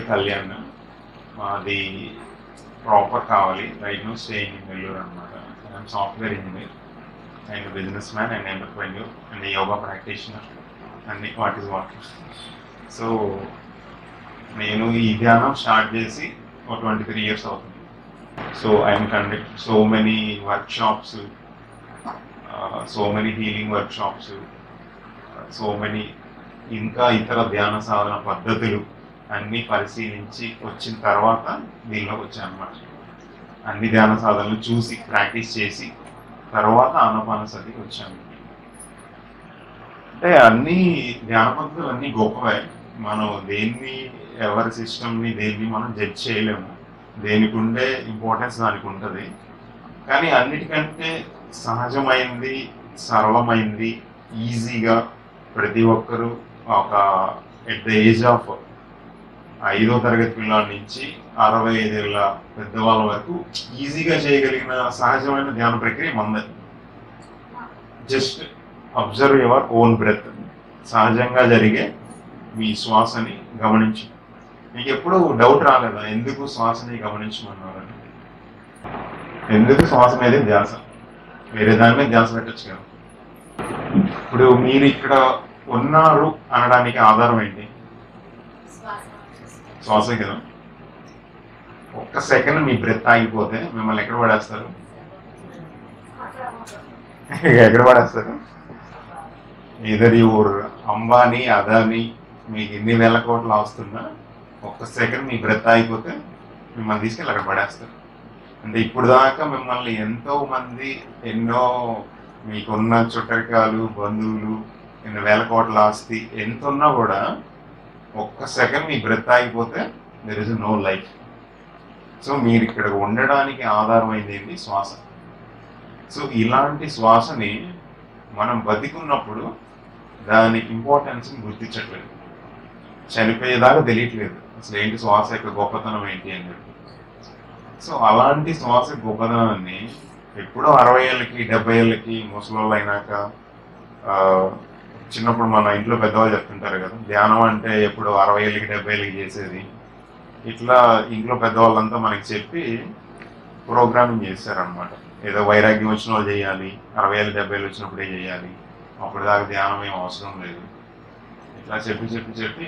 పేరు కళ్యాణ్. మాది ప్రాపర్ కావాలి. Right now staying in Nellore అనమాట. I'm software engineer and business man and entrepreneur and yoga practitioner అన్ని what is what. So నేను ఈ ధ్యానం స్టార్ట్ చేసి ఒక 23 years అవుతుంది. So I'm conduct so many workshops, so many healing workshops, so many ఇంకా ఇతర ధ్యాన సాధన పద్ధతులు అన్నీ పరిశీలించి వచ్చిన తర్వాత దీనిలోకి వచ్చాను అన్నమాట. అన్ని ధ్యాన సాధనలు చూసి ప్రాక్టీస్ చేసి తర్వాత ఆనాపానసతికి వచ్చాను. అంటే అన్ని ధ్యాన పద్ధతులు అన్నీ గొప్పవే. మనం దేన్ని, ఎవరి సిస్టమ్ని దేన్ని మనం జడ్జ్ చేయలేము. దేనికి ఉండే ఇంపార్టెన్స్ దానికి ఉంటుంది. కానీ అన్నిటికంటే సహజమైంది, సరళమైంది, ఈజీగా ప్రతి ఒక్కరూ ఒక ఎట్ ద ఏజ్ ఆఫ్ 5వ తరగతి పిల్లల నుంచి 65 ఏళ్ళ పెద్దవాళ్ళ వరకు ఈజీగా చేయగలిగిన సహజమైన ధ్యాన ప్రక్రియ మందే. Just observe your own breath. సహజంగా జరిగే మీ శ్వాసని గమనించు. మీకు ఎప్పుడు డౌట్ రాలేదా ఎందుకు శ్వాసని గమనించమన్నారని? ఎందుకు శ్వాస మీద ధ్యాస? వేరే దాని మీద ధ్యాస పెట్టచ్చు కదా. ఇప్పుడు మీరు ఇక్కడ ఉన్నారు అనడానికి ఆధారం ఏంటి? శ్వాసే కదా. ఒక్క సెకండ్ మీ బ్రెత్ ఆగిపోతే మిమ్మల్ని ఎక్కడ పడేస్తారు? ఎక్కడ పడేస్తారు? ఇదర్ యువర్ అంబానీ, అదానీ, మీకు ఎన్ని వేల కోట్లు వస్తున్నా ఒక్క సెకండ్ మీ బ్రెత్ ఆగిపోతే మిమ్మల్ని తీసుకెళ్ళి అక్కడ పడేస్తారు. అంటే ఇప్పుడు దాకా మిమ్మల్ని ఎంతో మంది, ఎన్నో మీకున్న చుట్టరికాలు, బంధువులు, ఎన్ని వేల కోట్ల ఆస్తి ఎంత ఉన్నా కూడా ఒక్క సెకండ్ మీ బ్రెత్ ఆగిపోతే there is no life. So మీరు ఇక్కడ ఉండడానికి ఆధారమైంది ఏంటి? శ్వాస. సో ఇలాంటి శ్వాసని మనం బతికున్నప్పుడు దాని ఇంపార్టెన్స్ని గుర్తించట్లేదు. చనిపోయేదాకా తెలియట్లేదు అసలు ఏంటి శ్వాస యొక్క గొప్పతనం ఏంటి అని చెప్పి. సో అలాంటి శ్వాస గొప్పతనాన్ని ఎప్పుడో 60 ఏళ్ళకి 70 ఏళ్ళకి ముసలోళ్ళు అయినాక, చిన్నప్పుడు మన ఇంట్లో పెద్దవాళ్ళు చెప్తుంటారు కదా, ధ్యానం అంటే ఎప్పుడు 60 ఏళ్ళకి 70 ఏళ్ళకి చేసేది. ఇట్లా ఇంట్లో పెద్దవాళ్ళంతా మనకి చెప్పి ప్రోగ్రామింగ్ చేశారనమాట. ఏదో వైరాగ్యం వచ్చిన వాళ్ళు చేయాలి, 60 ఏళ్ళు 70 ఏళ్ళు వచ్చినప్పుడే చేయాలి, అప్పటిదాకా ధ్యానం ఏం అవసరం లేదు, ఇట్లా చెప్పి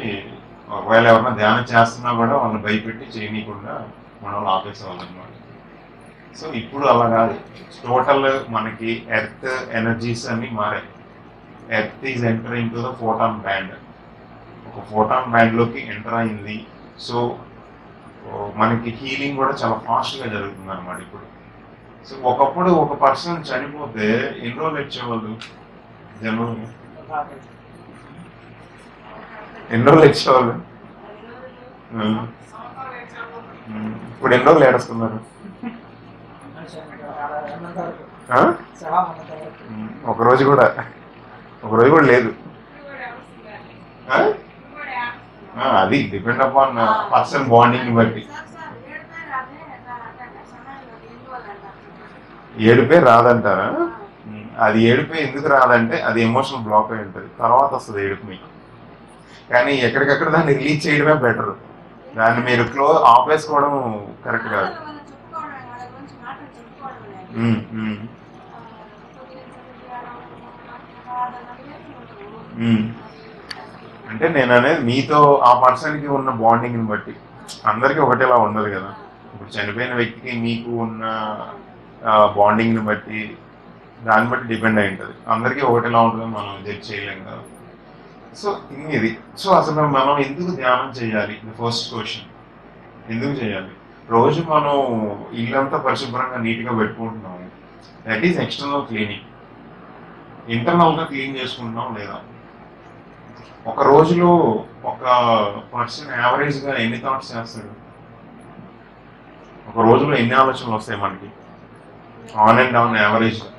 ఒకవేళ ఎవరైనా ధ్యానం చేస్తున్నా కూడా వాళ్ళని భయపెట్టి చేయనీయకుండా మన వాళ్ళు ఆపేసేవాళ్ళు అనమాట. సో ఇప్పుడు అలా కాదు. టోటల్ మనకి ఎర్త్ ఎనర్జీస్ అన్ని మారాయి. Earth is entering to the photon band. ఒక ఫోటాన్ బ్యాండ్లోకి ఎంటర్ అయింది. సో మనకి హీలింగ్ కూడా చాలా ఫాస్ట్గా జరుగుతుంది అనమాట ఇప్పుడు. సో ఒకప్పుడు ఒక పర్సన్ చనిపోతే ఎన్ని రోజులు ఇచ్చేవాళ్ళు జనరల్గా? ఎన్ని రోజులు ఇచ్చేవాళ్ళు? ఇప్పుడు ఎన్ని రోజులు ఏడుస్తున్నారు? ఒక రోజు కూడా లేదు. అది డిపెండ్ అపాన్ పర్సన్ బాండింగ్ బట్టి. ఏడుపే రాదంటారా? అది ఏడుపే ఎందుకు రాదంటే అది ఎమోషనల్ బ్లాక్ అయి ఉంటుంది, తర్వాత వస్తుంది ఏడుపు మీకు. కానీ ఎక్కడికక్కడ దాన్ని రిలీజ్ చేయడమే బెటర్. దాన్ని మీరు ఆపేసుకోవడం కరెక్ట్ కాదు. అంటే నేను అనేది మీతో ఆ పర్సన్కి ఉన్న బాండింగ్ని బట్టి. అందరికీ ఒకటేలా ఉండదు కదా. ఇప్పుడు చనిపోయిన వ్యక్తికి మీకు ఉన్న బాండింగ్ని బట్టి, దాన్ని బట్టి డిపెండ్ అయి ఉంటుంది. అందరికీ ఒకటేలా ఉంటుంది, మనం జడ్జ్ చేయలేం కదా. సో ఇది. సో అసలు మనం ఎందుకు ధ్యానం చేయాలి? ఫస్ట్ క్వశ్చన్, ఎందుకు చేయాలి? రోజు మనం ఇల్లంతా పరిశుభ్రంగా నీట్గా పెట్టుకుంటున్నాము, దట్ ఈస్ ఎక్స్టర్నల్ క్లీనింగ్. ఇంటర్నల్గా క్లీన్ చేసుకుంటున్నాం లేదా? ఒక రోజులో ఒక పర్సన్ యావరేజ్గా ఎన్ని థాట్స్ చేస్తాడు? ఒక రోజులో ఎన్ని ఆలోచనలు వస్తాయి మనకి ఆన్ అండ్ డౌన్ యావరేజ్గా?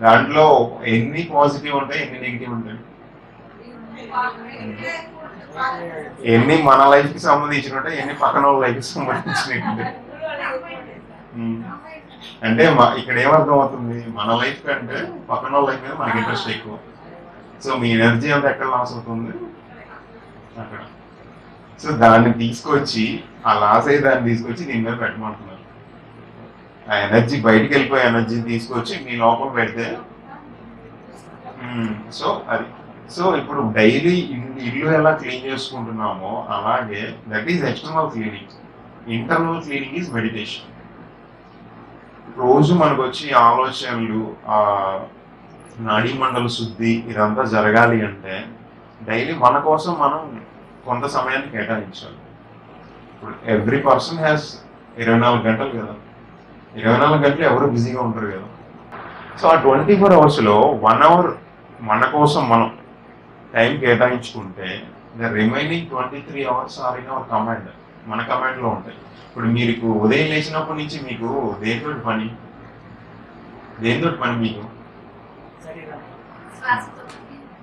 దాంట్లో ఎన్ని పాజిటివ్ ఉంటాయి, ఎన్ని నెగిటివ్ ఉంటాయి? ఎన్ని మన లైఫ్కి సంబంధించిన ఉంటాయి, ఎన్ని పక్కన వాళ్ళ లైఫ్కి సంబంధించినవి ఉంటాయి? అంటే ఇక్కడ ఏమర్థం అవుతుంది? మన లైఫ్ కంటే పక్కన వాళ్ళ లైఫ్ మీద మనకి ఇంట్రెస్ట్ ఎక్కువ. సో మీ ఎనర్జీ అంతా ఎక్కడ లాస్ అవుతుంది? అక్కడ. సో దాన్ని తీసుకొచ్చి ఆ లాస్ అయ్యే దాన్ని తీసుకొచ్చి దీని మీద పెట్టమంటున్నారు. ఆ ఎనర్జీ బయటికి వెళ్ళిపోయే ఎనర్జీని తీసుకొచ్చి మీ లోపల పెడితే సో అది. సో ఇప్పుడు డైలీ ఇల్లు ఎలా క్లీన్ చేసుకుంటున్నామో అలాగే that is external cleaning. Internal cleaning is meditation. రోజు మనకు వచ్చి ఆలోచనలు, ఆ నాడీ మండల శుద్ధి ఇదంతా జరగాలి అంటే డైలీ మన కోసం మనం కొంత సమయాన్ని కేటాయించాలి. ఇప్పుడు ఎవ్రీ పర్సన్ హ్యాస్ 24 గంటలు కదా, 24 గంటలు ఎవరు బిజీగా ఉంటారు కదా. సో ఆ 24 అవర్స్లో 1 అవర్ మన కోసం మనం టైం కేటాయించుకుంటే the remaining 23 hours are in our command, మన కమాండ్లో ఉంటాయి. ఇప్పుడు మీకు ఉదయం లేచినప్పటి నుంచి మీకు దేనితో పని మీకు?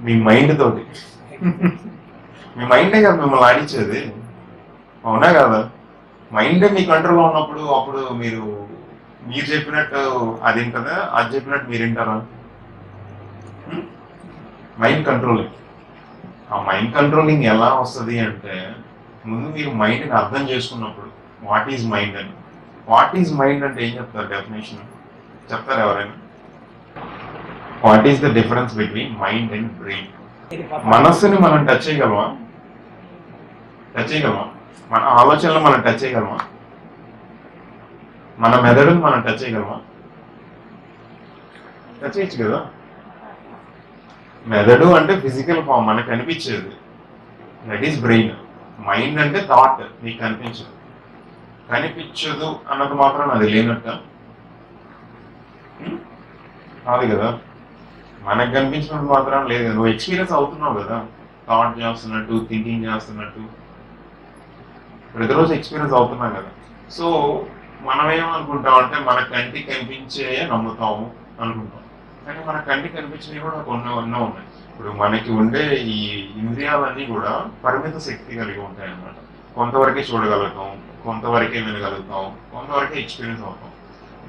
మీ మైండ్ తోటి. మీ మైండే కదా మిమ్మల్ని ఆడించేది, అవునా కదా? మైండే మీ కంట్రోల్లో ఉన్నప్పుడు అప్పుడు మీరు చెప్పినట్టు అది వింటదా, అది చెప్పినట్టు మీరు వింటారా? Mind controlling. ఆ మైండ్ కంట్రోలింగ్ ఎలా వస్తుంది అంటే ముందు మీరు మైండ్ని అర్థం చేసుకున్నప్పుడు వాట్ ఈజ్ మైండ్ అని. వాట్ ఈజ్ మైండ్ అంటే ఏం చెప్తారు? డెఫినేషన్ చెప్తారు ఎవరైనా? What is the difference between mind and brain? మనస్సుని మనం టచ్ చేయగలమా? మన ఆలోచనలు మనం టచ్ చేయగలమా? మన మెదడుని మనం టచ్ చేయగలమా? టచ్ చేయొచ్చు కదా. మెదడు అంటే ఫిజికల్ ఫామ్, మనకు కనిపించేది, దట్ ఈస్ బ్రెయిన్. మైండ్ అంటే థాట్, నీకు కనిపించదు అన్నది మాత్రం అది లేనట్ట కాదు కదా. మనకు కనిపించినట్టు మాత్రం లేదు, నువ్వు ఎక్స్పీరియన్స్ అవుతున్నావు కదా, థాట్ చేస్తున్నట్టు, థింకింగ్ చేస్తున్నట్టు ప్రతిరోజు ఎక్స్పీరియన్స్ అవుతున్నాం కదా. సో మనం ఏమనుకుంటాం అంటే మన కంటికి కనిపించే నమ్ముతాము అనుకుంటాం, కానీ మన కంటికి కనిపించినవి కూడా కొన్ని ఉన్నాయి. ఇప్పుడు మనకి ఉండే ఈ ఇంద్రియాలన్నీ కూడా పరిమిత శక్తి కలిగి ఉంటాయి అన్నమాట. కొంతవరకే చూడగలుగుతాం, కొంతవరకే వినగలుగుతాం, కొంతవరకే ఎక్స్పీరియన్స్ అవుతాం.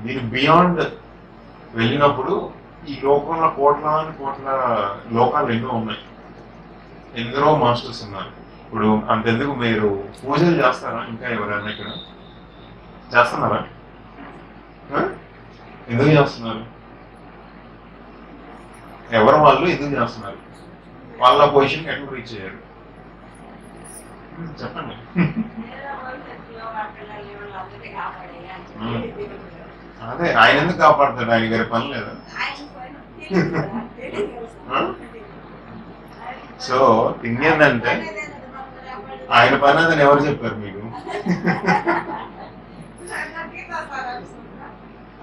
దీని బియాండ్ వెళ్ళినప్పుడు ఈ లోకంలో కోట్ల లోకాలు ఎన్నో ఉన్నాయి, ఎందరో మాస్టర్స్ ఉన్నారు. ఇప్పుడు అంతెందుకు మీరు పూజలు చేస్తారా? ఇంకా ఎవరైనా ఇక్కడ చేస్తున్నారా? ఎందుకు చేస్తున్నారు? ఎవరు వాళ్ళు ఎందుకు చేస్తున్నారు? వాళ్ళ పొజిషన్కి ఎట్లా రీచ్ అయ్యారు చెప్పండి. అదే, ఆయన ఎందుకు కాపాడుతాడు? ఆయన గారి పని లేదా? సో థింగ్ ఏంటంటే ఆయన పని అదని ఎవరు చెప్పారు మీకు?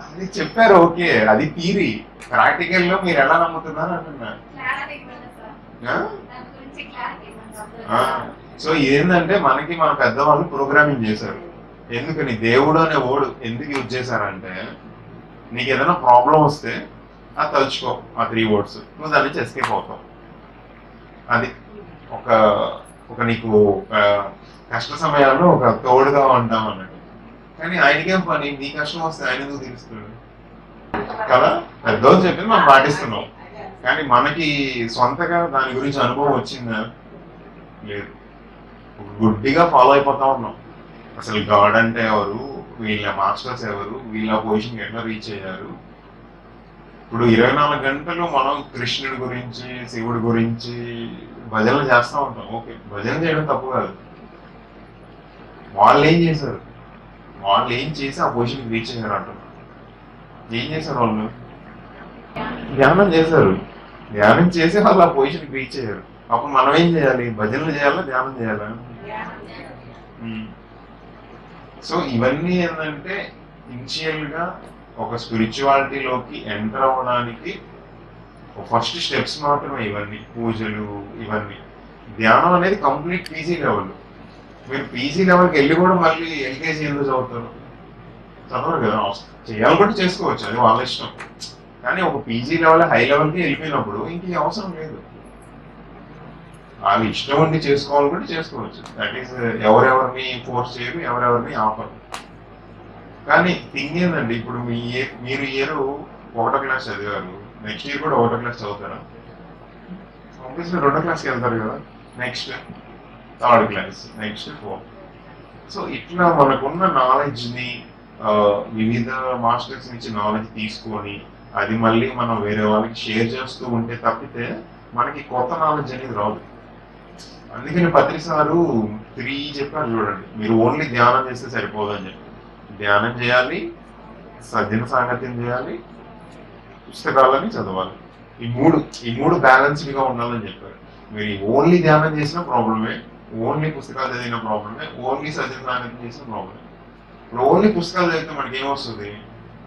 అది చెప్పారు, ఓకే, అది థియరీ. ప్రాక్టికల్ లో మీరు ఎలా నమ్ముతున్నారు అంటున్నా. సో ఏంటంటే మనకి మన పెద్దవాళ్ళు ప్రోగ్రామింగ్ చేశారు. ఎందుకని? దేవుడు అనే ఓడు ఎందుకు యూజ్ చేశారంటే నీకు ఏదైనా ప్రాబ్లం వస్తే అది తలుచుకో, ఆ 3 words, నువ్వు దాని నుంచి ఎస్కేప్ అవుతావు. అది ఒక నీకు కష్ట సమయాల్లో ఒక తోడుగా ఉంటాం అన్నట్టు. కానీ ఆయనకేం పని? నీ కష్టం వస్తే ఆయన ఎందుకు తీరుస్తున్నాడు కదా. పెద్దోళ్ళు చెప్పింది మనం పాటిస్తున్నాం, కానీ మనకి సొంతగా దాని గురించి అనుభవం వచ్చిందా? లేదు. గుడ్డిగా ఫాలో అయిపోతా ఉన్నాం. అసలు గాడ్ అంటే ఎవరు, వీళ్ళ మాస్టర్స్ ఎవరు, వీళ్ళ పొజిషన్ ఎట్లా రీచ్ అయ్యారు. ఇప్పుడు 24 గంటలు మనం కృష్ణుడి గురించి, శివుడి గురించి భజనలు చేస్తూ ఉంటాం. ఓకే, భజన చేయడం తప్పు కాదు. వాళ్ళు ఏం చేశారు? వాళ్ళు ఏం చేసి ఆ పొజిషన్కి రీచ్ అయ్యారు అంటున్నారు. ఏం చేశారు వాళ్ళు? ధ్యానం చేశారు. ధ్యానం చేసి వాళ్ళు ఆ పొజిషన్కి రీచ్ అయ్యారు. అప్పుడు మనం ఏం చేయాలి? భజనలు చేయాలా, ధ్యానం చేయాలా? సో ఇవన్నీ ఏంటంటే ఇనిషియల్గా ఒక స్పిరిచువాలిటీలోకి ఎంటర్ అవ్వడానికి ఫస్ట్ స్టెప్స్ మాత్రమే ఇవన్నీ, పూజలు ఇవన్నీ. ధ్యానం అనేది కంప్లీట్ పీజీ లెవెల్. మీరు పీజీ లెవెల్కి వెళ్ళి కూడా మళ్ళీ ఎల్కేజీ ఎందుకు చదువుతారు? చదవరు కదా. చేయాలనుకుంటే చేసుకోవచ్చు, అది వాళ్ళ ఇష్టం. కానీ ఒక పీజీ లెవెల్, హై లెవెల్కి వెళ్ళిపోయినప్పుడు ఇంక అవసరం లేదు. వాళ్ళు ఇష్టం ఉండి చేసుకోవాలనుకుంటే చేసుకోవచ్చు. దట్ ఈస్, ఎవరెవరిని ఫోర్స్ చేయరు, ఎవరెవరిని ఆపరు. కానీ థింగ్ ఏంటండి, ఇప్పుడు మీరు ఇయర్ 1వ క్లాస్ చదివారు, నెక్స్ట్ ఇయర్ కూడా 1వ క్లాస్ చదువుతారా? ఆబ్వియస్లీ 2వ క్లాస్కి వెళ్తారు కదా, next 3rd class, next 4th. So ఇట్లా మనకున్న నాలెడ్జ్ని వివిధ మాస్టర్స్ నుంచి నాలెడ్జ్ తీసుకొని అది మళ్ళీ మనం వేరే వాళ్ళకి షేర్ చేస్తూ ఉంటే తప్పితే మనకి కొత్త నాలెడ్జ్ అనేది రాదు. అందుకని పత్రి సారు 3 చెప్పారు చూడండి, మీరు ఓన్లీ ధ్యానం చేస్తే సరిపోదు అని చెప్పి. ధ్యానం చేయాలి, సజ్జన సాంగత్యం చేయాలి, పుస్తకాలని చదవాలి. ఈ మూడు బ్యాలెన్స్డ్గా ఉండాలని చెప్పారు. మీరు ఓన్లీ ధ్యానం చేసిన ప్రాబ్లమే, ఓన్లీ పుస్తకాలు చదివిన ప్రాబ్లమే, ఓన్లీ సజ్జన సాంగత్యం చేసిన ప్రాబ్లమే. ఇప్పుడు ఓన్లీ పుస్తకాలు చదివితే మనకి ఏమొస్తుంది?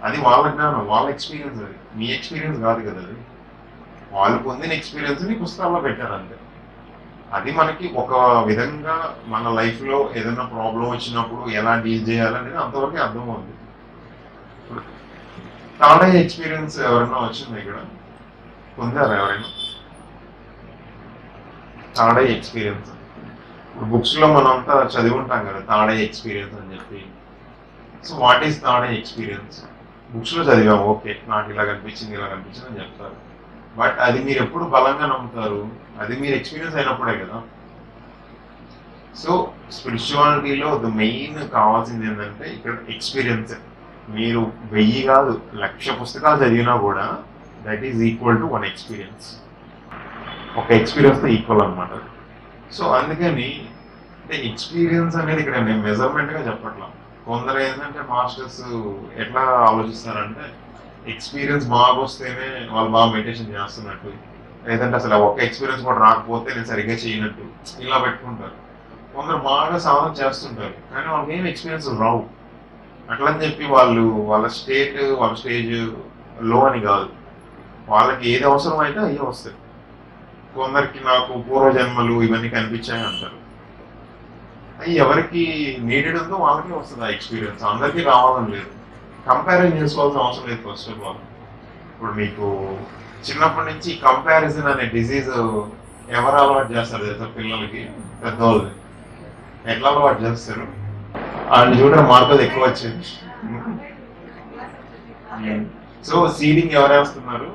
అది వాళ్ళ జ్ఞానం, వాళ్ళ ఎక్స్పీరియన్స్, అది మీ ఎక్స్పీరియన్స్ కాదు కదా. అది వాళ్ళు పొందిన ఎక్స్పీరియన్స్ని పుస్తకాల్లో పెట్టారు అంతే. అది మనకి ఒక విధంగా మన లైఫ్లో ఏదైనా ప్రాబ్లం వచ్చినప్పుడు ఎలా డీల్ చేయాలనేది అంతవరకు అర్థమవుతుంది. థర్డ్ ఐ ఎక్స్పీరియన్స్ ఎవరైనా వచ్చింది ఇక్కడ? పొందారా ఎవరైనా థర్డ్ ఐ ఎక్స్పీరియన్స్? ఇప్పుడు బుక్స్లో మనం అంతా చదివి ఉంటాం కదా థర్డ్ ఐ ఎక్స్పీరియన్స్ అని చెప్పి. So what is third I experience? బుక్స్లో చదివాము, ఓకే నాకు ఇలా కనిపించింది ఇలా కనిపించింది అని చెప్తారు. బట్ అది మీరు ఎప్పుడు బలంగా నమ్ముతారు? అది మీరు ఎక్స్పీరియన్స్ అయినప్పుడే కదా. సో స్పిరిచువాలిటీలో ద మెయిన్ కావాల్సింది ఏంటంటే ఇక్కడ ఎక్స్పీరియన్స్. మీరు 1000 కాదు 1,00,000 పుస్తకాలు చదివినా కూడా that is equal to 1 experience. ఒక ఎక్స్పీరియన్స్తో ఈక్వల్ అనమాట. సో అందుకని అంటే ఎక్స్పీరియన్స్ అనేది ఇక్కడ నేను మెజర్మెంట్గా చెప్పట్లా. కొందరు ఏంటంటే మాస్టర్స్ ఎట్లా ఆలోచిస్తారంటే ఎక్స్పీరియన్స్ బాగా వస్తేనే వాళ్ళు బాగా మెడిటేషన్ చేస్తున్నట్టు, లేదంటే అసలు ఒక్క ఎక్స్పీరియన్స్ కూడా రాకపోతే నేను సరిగ్గా చేయనట్టు ఇలా పెట్టుకుంటారు. కొందరు బాగా సాధన చేస్తుంటారు కానీ వాళ్ళకి ఏం ఎక్స్పీరియన్స్ రావు. అట్లని చెప్పి వాళ్ళ స్టేజ్ లో అని కాదు, వాళ్ళకి ఏది అవసరం అయితే అయ్యే వస్తాయి. కొందరికి నాకు పూర్వజన్మలు ఇవన్నీ కనిపించాయి అంటారు. అవి ఎవరికి నీడెడ్ ఉందో వాళ్ళకే వస్తుంది ఆ ఎక్స్పీరియన్స్, అందరికీ రావాలని లేదు. కంపారిజన్ చేసుకోవాల్సిన అవసరం లేదు. ఫస్ట్ ఆఫ్ ఆల్ ఇప్పుడు మీకు చిన్నప్పటి నుంచి కంపారిజన్ అనే డిజీజ్ ఎవరు అలవాటు చేస్తారు తెలుసా? పిల్లలకి, పెద్దవాళ్ళు ఎట్లా అలవాటు చేస్తారు? వాళ్ళు చూడడం మార్కులు ఎక్కువ వచ్చేది. So seeding ఎవరేస్తున్నారు?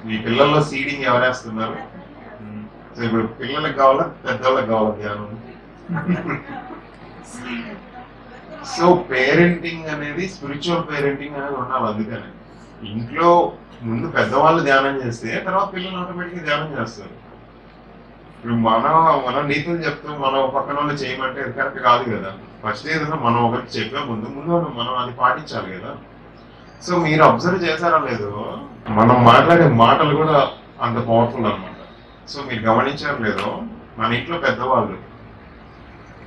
మీ పిల్లల్లో సీడింగ్ ఎవరేస్తున్నారు? సో ఇప్పుడు పిల్లలకు కావాలా పెద్దవాళ్ళకి కావాలా ధ్యానం? సో పేరెంటింగ్ అనేది స్పిరిచువల్ పేరెంటింగ్ అనేది ఉండాలి. అందుకని ఇంట్లో ముందు పెద్దవాళ్ళు ధ్యానం చేస్తే తర్వాత పిల్లలు ఆటోమేటిక్గా ధ్యానం చేస్తారు. ఇప్పుడు మనం నీతులు చెప్తూ మనం పక్కన వాళ్ళు చేయమంటే అది కరెక్ట్ కాదు కదా. ఫస్ట్ ఏదైనా మనం ఒకరికి చెప్పే ముందు మనం అది పాటించాలి కదా. సో మీరు అబ్జర్వ్ చేశారా లేదో, మనం మాట్లాడే మాటలు కూడా అంత పవర్ఫుల్ అనమాట. సో మీరు గమనించారు లేదో, మన ఇంట్లో పెద్దవాళ్ళు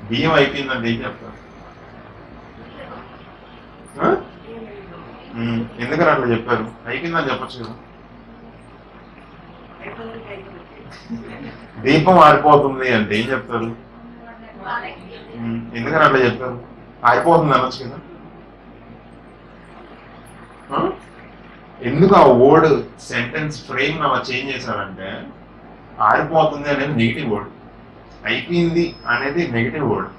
బియ్యం అయిపోయిందంటే ఏం చెప్తారు? ఎందుకని అట్లా చెప్పారు? అయిపోయిందని చెప్పచ్చు కదా. దీపం ఆరిపోతుంది అంటే ఏం చెప్తారు? ఎందుకని అట్లా చెప్పారు? ఆరిపోతుంది అనొచ్చు కదా. ఎందుకు ఆ వర్డ్ సెంటెన్స్ ఫ్రేమ్ అలా చేంజ్ చేశారంటే, ఆరిపోతుంది అనేది నెగిటివ్ వర్డ్, అయిపోయింది అనేది నెగిటివ్ వర్డ్.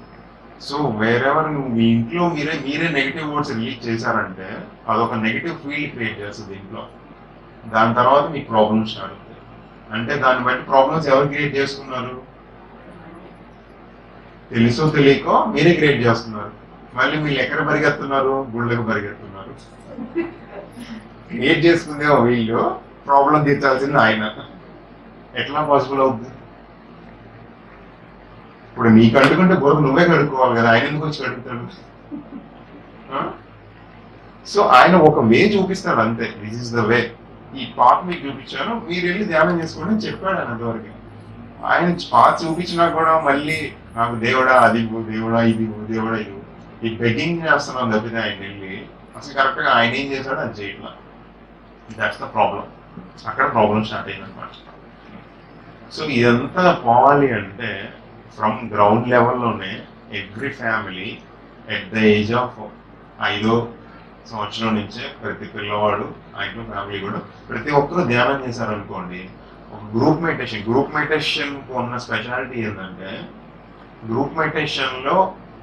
సో వేరెవర్ మీ ఇంట్లో మీరే నెగిటివ్ వర్డ్స్ రిలీజ్ చేశారంటే అదొక నెగిటివ్ ఫీల్ క్రియేట్ చేస్తుంది ఇంట్లో. దాని తర్వాత మీకు ప్రాబ్లమ్స్ స్టార్ట్ అవుతాయి. అంటే దాన్ని బట్టి ప్రాబ్లమ్స్ ఎవరు క్రియేట్ చేసుకున్నారు? తెలుసో తెలియకో మీరే క్రియేట్ చేస్తున్నారు. మళ్ళీ మీరు ఎక్కడ పరిగెత్తున్నారు? గుళ్ళకు పరిగెత్తున్నారు. క్రియేట్ చేసుకుందేమో వీళ్ళు, ప్రాబ్లం తీర్చాల్సింది ఆయన. ఎట్లా పాసిబుల్ అవుతుంది? ఇప్పుడు నీకు అడుగుంటే బుర్ర నువ్వే కడుక్కోవాలి కదా, ఆయన ఎందుకు వచ్చి కడుగుతాడు? సో ఆయన ఒక వే చూపిస్తాడు అంతే. దిస్ ఇస్ ద వే, ఈ పాత్ మీకు చూపించాను, మీరు వెళ్ళి ధ్యానం చేసుకోండి అని చెప్పాడు ఆయన. అంతవరకు ఆయన పాత్ చూపించినా కూడా మళ్ళీ నాకు దేవుడా అది దేవుడా ఇది దేవుడా ఇది ఈ బెగ్గింగ్ చేస్తున్నాను తప్పితే ఆయన వెళ్ళి అసలు కరెక్ట్గా ఆయన ఏం చేశాడో అది చేయట్లా. That's the problem. అక్కడ ప్రాబ్లం స్టార్ట్ అయిందనమాట. సో ఇదంతా పోవాలి అంటే ఫ్రమ్ గ్రౌండ్ లెవెల్లోనే every family at the age of 5వ సంవత్సరం నుంచే ప్రతి పిల్లవాడు, ఆ ఇంట్లో ఫ్యామిలీ కూడా ప్రతి ఒక్కరు ధ్యానం చేశారనుకోండి. ఒక గ్రూప్ మెడిటేషన్కు ఉన్న స్పెషాలిటీ ఏంటంటే, గ్రూప్ మెడిటేషన్లో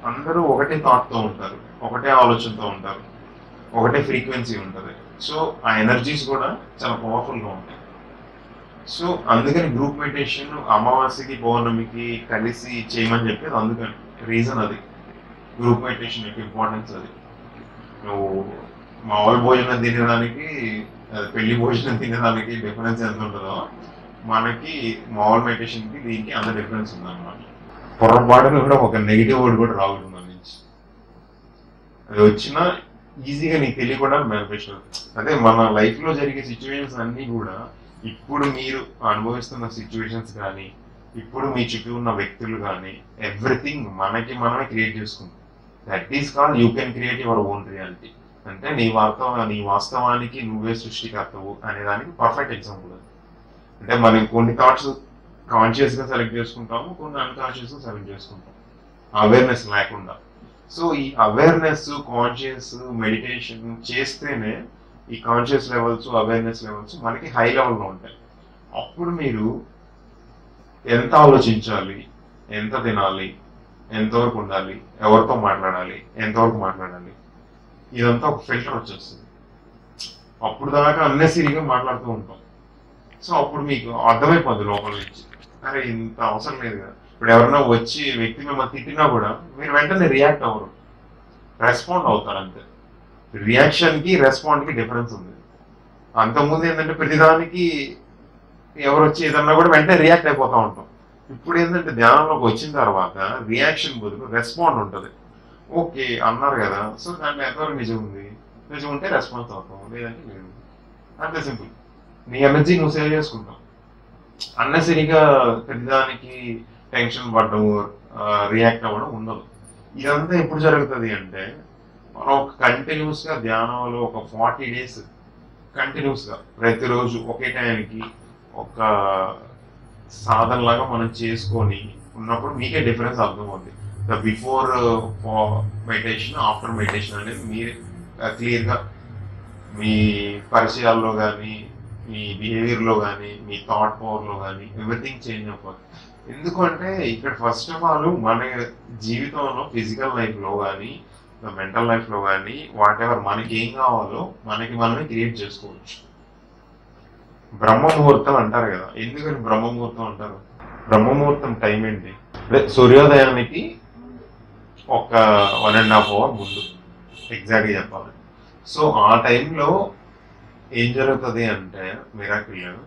అందరూ ఒకటే థాట్తో ఉంటారు, ఒకటే ఆలోచనతో ఉంటారు, ఒకటే ఫ్రీక్వెన్సీ ఉంటుంది. సో ఆ ఎనర్జీస్ కూడా చాలా పవర్ఫుల్గా ఉంటాయి. సో అందుకని గ్రూప్ మెడిటేషన్ అమావాస్యకి పౌర్ణమికి కలిసి చేయమని చెప్పేది అందుకని రీజన్ అది. గ్రూప్ మెడిటేషన్ యొక్క ఇంపార్టెన్స్ అది. నువ్వు మామూలు భోజనం తినడానికి పెళ్లి భోజనం తినడానికి డిఫరెన్స్ ఎంత ఉంటుందో మనకి మామూలు మెడిటేషన్కి దీనికి అంత డిఫరెన్స్ ఉందన్నమాట. పొరపాటును కూడా ఒక నెగిటివ్ వర్డ్ కూడా రావడం మన నుంచి, అది వచ్చినా ఈజీగా నీకు తెలియకుండా మేనిఫెస్ట్ అవుతుంది. అదే మన లైఫ్లో జరిగే సిచ్యువేషన్స్ అన్నీ కూడా ఇప్పుడు మీరు అనుభవిస్తున్న సిచ్యువేషన్స్ కానీ ఇప్పుడు మీ చుట్టూ ఉన్న వ్యక్తులు కానీ ఎవ్రీథింగ్ మనకి మనమే క్రియేట్ చేసుకుంటాం. That is called you can create your own reality. అంటే నీ వాస్తవానికి నువ్వే సృష్టికర్తవు అనే దానికి పర్ఫెక్ట్ ఎగ్జాంపుల్ అది. అంటే మనం కొన్ని థాట్స్ కాన్షియస్గా సెలెక్ట్ చేసుకుంటాము, కొన్ని అన్కాన్షియస్గా సెలెక్ట్ చేసుకుంటాం అవేర్నెస్ లేకుండా. సో ఈ అవేర్నెస్ కాన్షియస్ మెడిటేషన్ చేస్తేనే ఈ కాన్షియస్ లెవెల్స్ అవేర్నెస్ లెవెల్స్ మనకి హై లెవెల్లో ఉంటాయి. అప్పుడు మీరు ఎంత ఆలోచించాలి, ఎంత తినాలి, ఎంతవరకు ఉండాలి, ఎవరితో మాట్లాడాలి, ఎంతవరకు మాట్లాడాలి, ఇదంతా ఒక ఫిల్టర్ వచ్చేస్తుంది. అప్పుడు దాకా అన్నెసరీగా మాట్లాడుతూ ఉంటాం. సో అప్పుడు మీకు అర్థమైపోద్ది లోపల నుంచి, అరే ఇంత అవసరం లేదు కదా. ఇప్పుడు ఎవరైనా వచ్చి వ్యక్తి మిమ్మల్ని తిట్టినా కూడా మీరు వెంటనే రియాక్ట్ అవ్వరు, రెస్పాండ్ అవుతారు అంతే. రియాక్షన్కి రెస్పాండ్కి డిఫరెన్స్ ఉంది. అంతకుముందు ఏంటంటే ప్రతిదానికి ఎవరు వచ్చి ఏదన్నా కూడా వెంటనే రియాక్ట్ అయిపోతూ ఉంటాం. ఇప్పుడు ఏంటంటే ధ్యానంలోకి వచ్చిన తర్వాత రియాక్షన్ బదులు రెస్పాండ్ ఉంటుంది. ఓకే అన్నారు కదా, సో దాంట్లో ఎంతవరకు నిజం ఉంది, నిజం ఉంటే రెస్పాన్స్ అవుతాం, లేదంటే లేదు, అంతే సింపుల్. నీ ఎనర్జీ నువ్వు సేవ్ చేసుకుంటావు. అన్నెసరిగా ప్రతిదానికి టెన్షన్ పడడం, రియాక్ట్ అవ్వడం ఉండదు. ఇదంతా ఎప్పుడు జరుగుతుంది అంటే మనం ఒక కంటిన్యూస్గా ధ్యానంలో ఒక 40 days కంటిన్యూస్గా ప్రతిరోజు ఒకే టైంకి ఒక సాధనలాగా మనం చేసుకొని ఉన్నప్పుడు మీకే డిఫరెన్స్ అర్థమవుతుంది. The before meditation after meditation అనేది మీరు క్లియర్గా మీ పరిచయాల్లో కానీ మీ బిహేవియర్లో కానీ మీ థాట్ పవర్లో కానీ ఎవ్రీథింగ్ చేంజ్ అయిపోతుంది. ఎందుకంటే ఇక్కడ ఫస్ట్ ఆఫ్ ఆల్ మన జీవితంలో ఫిజికల్ లైఫ్లో కానీ మెంటల్ లైఫ్లో కానీ వాట్ ఎవర్ మనకి ఏం కావాలో మనకి మనమే క్రియేట్ చేసుకోవచ్చు. బ్రహ్మముహూర్తం అంటారు కదా, ఎందుకని బ్రహ్మముహూర్తం అంటారు? బ్రహ్మముహూర్తం టైం ఏంటి? అదే సూర్యోదయానికి ఒక 1.5 hour ముందు ఎగ్జాక్ట్గా చెప్పాలి. సో ఆ టైంలో ఏం జరుగుతుంది అంటే మిరాకిల్,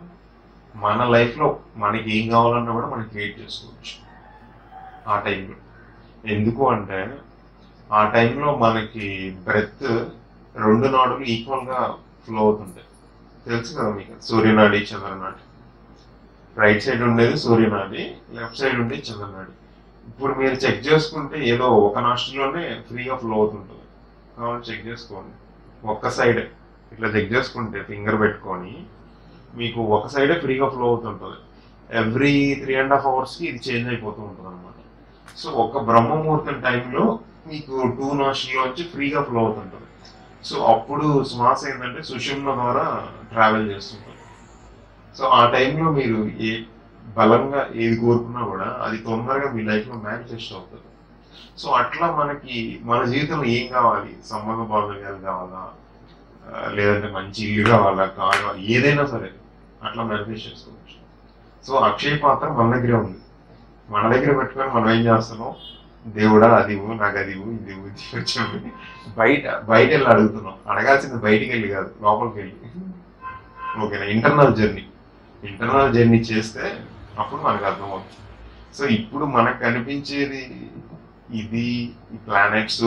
మన లైఫ్లో మనకి ఏం కావాలన్నా కూడా మనం క్రియేట్ చేసుకోవచ్చు ఆ టైంలో. ఎందుకు అంటే ఆ టైంలో మనకి బ్రెత్ 2 నాడులు ఈక్వల్గా ఫ్లో అవుతుంటాయి. తెలుసు కదా మీకు, సూర్యనాడి చంద్రనాడి. రైట్ సైడ్ ఉండేది సూర్యనాడి, లెఫ్ట్ సైడ్ ఉండేది చంద్రనాడి. ఇప్పుడు మీరు చెక్ చేసుకుంటే ఏదో ఒక నాస్ట్రిల్లోనే ఫ్రీగా ఫ్లో అవుతుంటుంది. కాబట్టి చెక్ చేసుకోండి, ఒక్క సైడ్ ఇట్లా చెక్ చేసుకుంటే ఫింగర్ పెట్టుకొని మీకు ఒక సైడే ఫ్రీగా ఫ్లో అవుతుంటుంది. ఎవ్రీ 3.5 hours ఇది చేంజ్ అయిపోతూ ఉంటుంది అనమాట. సో ఒక బ్రహ్మముహూర్తం టైంలో మీకు 2 నాస్ట్రిల్లోంచి ఫ్రీగా ఫ్లో అవుతుంటుంది. సో అప్పుడు శ్వాస ఏంటంటే సుషుమ్న ద్వారా ట్రావెల్ చేస్తుంటుంది. సో ఆ టైంలో మీరు బలంగా ఏది కోరుకున్నా కూడా అది తొందరగా మీ లైఫ్లో మేనిఫెస్ట్ అవుతుంది. సో అట్లా మనకి మన జీవితంలో ఏం కావాలి, సంబంధ బాంధవ్యాలు కావాలా, లేదంటే మంచి ఇల్లు కావాలా, కార్ కావాలా, ఏదైనా సరే అట్లా మేనిఫెస్ట్ చేసుకోవచ్చు. సో అక్షయ పాత్ర మన దగ్గరే ఉంది. మన దగ్గర పెట్టుకొని మనం ఏం చేస్తున్నాం, దేవుడా అది నాకు అది ఇది వచ్చాము, బయట వెళ్ళి అడుగుతున్నాం. అడగాల్సింది బయటికి వెళ్ళి కాదు, లోపలికి వెళ్ళి. ఓకేనా? ఇంటర్నల్ జర్నీ చేస్తే అప్పుడు మనకు అర్థమవుతుంది. సో ఇప్పుడు మనకు కనిపించేది ఇది, ఈ ప్లానెట్స్,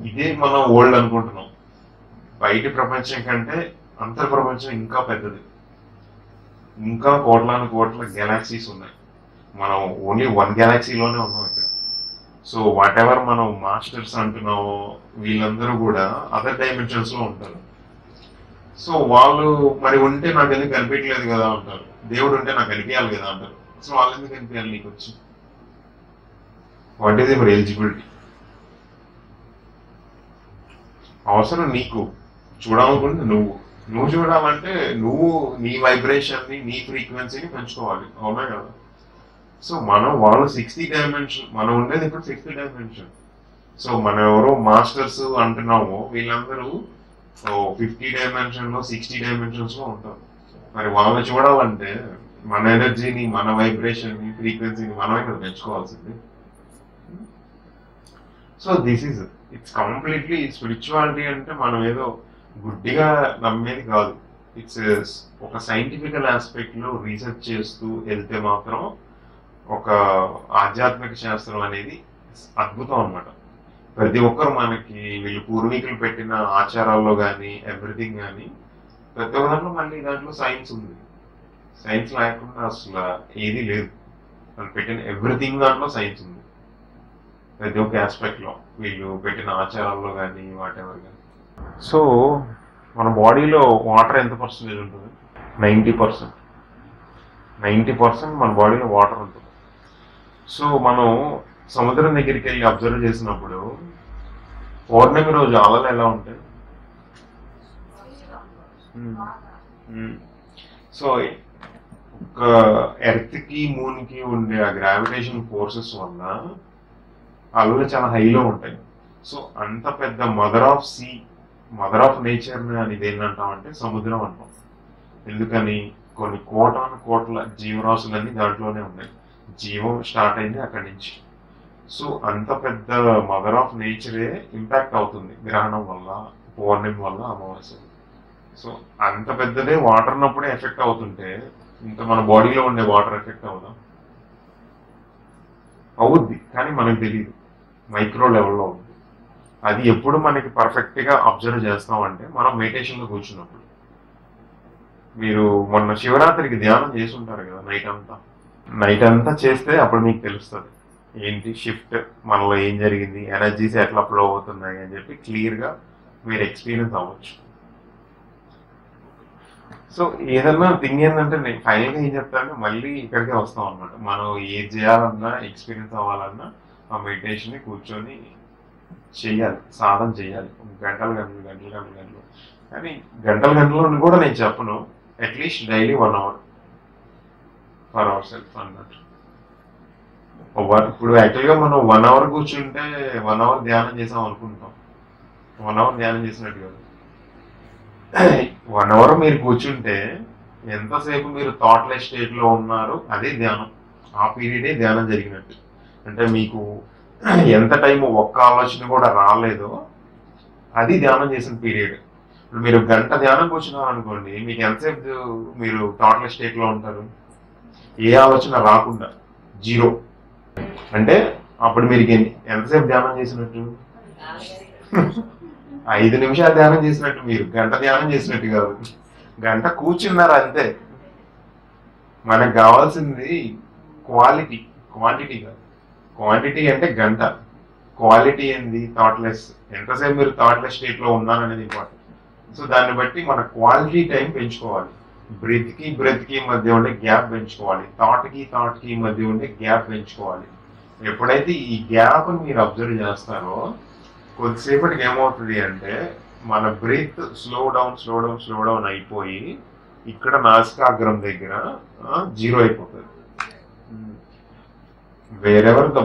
ఇదే మనం వరల్డ్ అనుకుంటున్నాం. బయటి ప్రపంచం కంటే అంతర్ ప్రపంచం ఇంకా పెద్దది. ఇంకా కోట్ల గెలాక్సీస్ ఉన్నాయి. మనం ఓన్లీ 1 galaxyలోనే ఉన్నాం ఇక్కడ. సో వాట్ ఎవర్ మనం మాస్టర్స్ అంటున్నామో వీళ్ళందరూ కూడా అదర్ డైమెన్షన్స్లో ఉంటారు. సో వాళ్ళు మరి ఉంటే నాకు ఎందుకు కనిపించలేదు కదా అంటారు, దేవుడు ఉంటే నాకు కనిపించాలి కదా అంటారు. సో వాళ్ళు ఎందుకు కనిపించాలి నీకు వచ్చి? What is your eligibility? అవసరం నీకు, చూడాలనుకుంటే నువ్వు చూడాలంటే నువ్వు నీ వైబ్రేషన్ని నీ ఫ్రీక్వెన్సీని పెంచుకోవాలి, అవునా కదా? సో వాళ్ళు 60 dimension, మనం ఉండేది ఇప్పుడు 50 dimension. సో మనం ఎవరో మాస్టర్స్ అంటున్నామో వీళ్ళందరూ 50 dimensionలో 60 dimensionsలో ఉంటారు. మరి వాళ్ళని చూడాలంటే మన ఎనర్జీని, మన వైబ్రేషన్ని, ఫ్రీక్వెన్సీని మనమే కదా పెంచుకోవాల్సింది. So this is it's completely spirituality అంటే మనం ఏదో గుడ్డిగా నమ్మేది కాదు. ఇట్స్ ఒక సైంటిఫికల్ ఆస్పెక్ట్లో రీసెర్చ్ చేస్తూ వెళ్తే మాత్రం ఒక ఆధ్యాత్మిక శాస్త్రం అనేది అద్భుతం అనమాట. ప్రతి ఒక్కరు మనకి వీళ్ళు పూర్వీకులు పెట్టిన ఆచారాల్లో కానీ ఎవ్రీథింగ్ కానీ ప్రతి ఒక్క దాంట్లో మళ్ళీ దాంట్లో సైన్స్ ఉంది. సైన్స్ లేకుండా అసలు ఏది లేదు. వాళ్ళు పెట్టిన ఎవ్రీథింగ్ దాంట్లో సైన్స్ ఉంది. ప్రతి ఒక్క ఆస్పెక్ట్లో వీళ్ళు పెట్టిన ఆచారాల్లో కానీ వాటెవర్ కానీ. సో మన బాడీలో వాటర్ ఎంత పర్సెంటేజ్ ఉంటుంది? 90%. 90% మన బాడీలో వాటర్ ఉంటుంది. సో మనం సముద్రం దగ్గరికి వెళ్ళి అబ్జర్వ్ చేసినప్పుడు పౌర్ణమి రోజు అలలు ఎలా ఉంటాయి? సో ఒక ఎర్త్కి మూన్కి ఉండే ఆ గ్రావిటేషన్ ఫోర్సెస్ వల్ల అలలు చాలా హైలో ఉంటాయి. సో అంత పెద్ద mother of sea, mother of nature అనేది ఏంటంటామంటే సముద్రం అంటాం. ఎందుకని? కొన్ని కోట్ల జీవరాశులన్నీ దాంట్లోనే ఉన్నాయి. జీవం స్టార్ట్ అయింది అక్కడి నుంచి. సో అంత పెద్ద మదర్ ఆఫ్ నేచరే ఇంపాక్ట్ అవుతుంది గ్రహణం వల్ల, పౌర్ణమి వల్ల, అమావాస్య. సో అంత పెద్దదే వాటర్ ఉన్నప్పుడే ఎఫెక్ట్ అవుతుంటే ఇంకా మన బాడీలో ఉండే వాటర్ ఎఫెక్ట్ అవుదా? అవుద్ది, కానీ మనకు తెలియదు. మైక్రో లెవెల్లో అవుద్ది. అది ఎప్పుడు మనకి పర్ఫెక్ట్గా అబ్జర్వ్ చేస్తామంటే మనం మెడిటేషన్లో కూర్చున్నప్పుడు. మీరు మొన్న శివరాత్రికి ధ్యానం చేసి ఉంటారు కదా, నైట్ అంతా చేస్తే అప్పుడు మీకు తెలుస్తుంది ఏంటి షిఫ్ట్, మనలో ఏం జరిగింది, ఎనర్జీస్ ఎట్లా ఫ్లో అవుతున్నాయి అని చెప్పి క్లియర్గా మీరు ఎక్స్పీరియన్స్ అవ్వచ్చు. సో ఏదన్నా థింగ్ ఏంటంటే నేను ఫైనల్గా ఏం చెప్తానంటే మళ్ళీ ఇక్కడికే వస్తాం అనమాట. మనం ఏది చేయాలన్నా, ఎక్స్పీరియన్స్ అవ్వాలన్నా ఆ మెడిటేషన్ని కూర్చొని చెయ్యాలి, సాధన చేయాలి. గంటలు కానీ గంటలు కూడా నేను చెప్పను. At least daily 1 hour for our self అన్నట్టు. ఇప్పుడు యాక్చువల్గా మనం 1 hour కూర్చుంటే 1 hour ధ్యానం చేసాం అనుకుంటాం. 1 hour ధ్యానం చేసినట్టు కాదు. 1 hour మీరు కూర్చుంటే ఎంతసేపు మీరు థాట్లెస్ స్టేట్లో ఉన్నారు అదే ధ్యానం. ఆ పీరియడే ధ్యానం జరిగినట్టు. అంటే మీకు ఎంత టైం ఒక్క ఆలోచన కూడా రాలేదో అది ధ్యానం చేసిన పీరియడ్. ఇప్పుడు మీరు గంట ధ్యానం కూర్చున్నారు అనుకోండి, మీకు ఎంతసేపు మీరు థాట్లెస్ స్టేట్లో ఉంటారు? ఏ ఆలోచన రాకుండా, జీరో. అంటే అప్పుడు మీరు ఎంతసేపు ధ్యానం చేసినట్టు? 5 నిమిషాలు ధ్యానం చేసినట్టు. మీరు గంట ధ్యానం చేసినట్టు కాదు, గంట కూర్చున్నారు అంతే. మనకు కావాల్సింది క్వాలిటీ, క్వాంటిటీ కాదు. క్వాంటిటీ అంటే గంట, క్వాలిటీ ఏంది? థాట్లెస్. ఎంతసేపు మీరు థాట్లెస్ స్టేట్లో ఉన్నారనేది ఇంపార్టెంట్. సో దాన్ని బట్టి మన క్వాలిటీ టైం పెంచుకోవాలి. బ్రెత్కి మధ్య ఉండే గ్యాప్ పెంచుకోవాలి. థాట్కి మధ్య ఉండే గ్యాప్ పెంచుకోవాలి. ఎప్పుడైతే ఈ గ్యాప్ మీరు అబ్జర్వ్ చేస్తారో కొద్దిసేపటికి ఏమవుతుంది అంటే మన బ్రీత్ స్లో డౌన్ అయిపోయి ఇక్కడ నాసికాగ్రం దగ్గర 0 అయిపోతుంది. Wherever the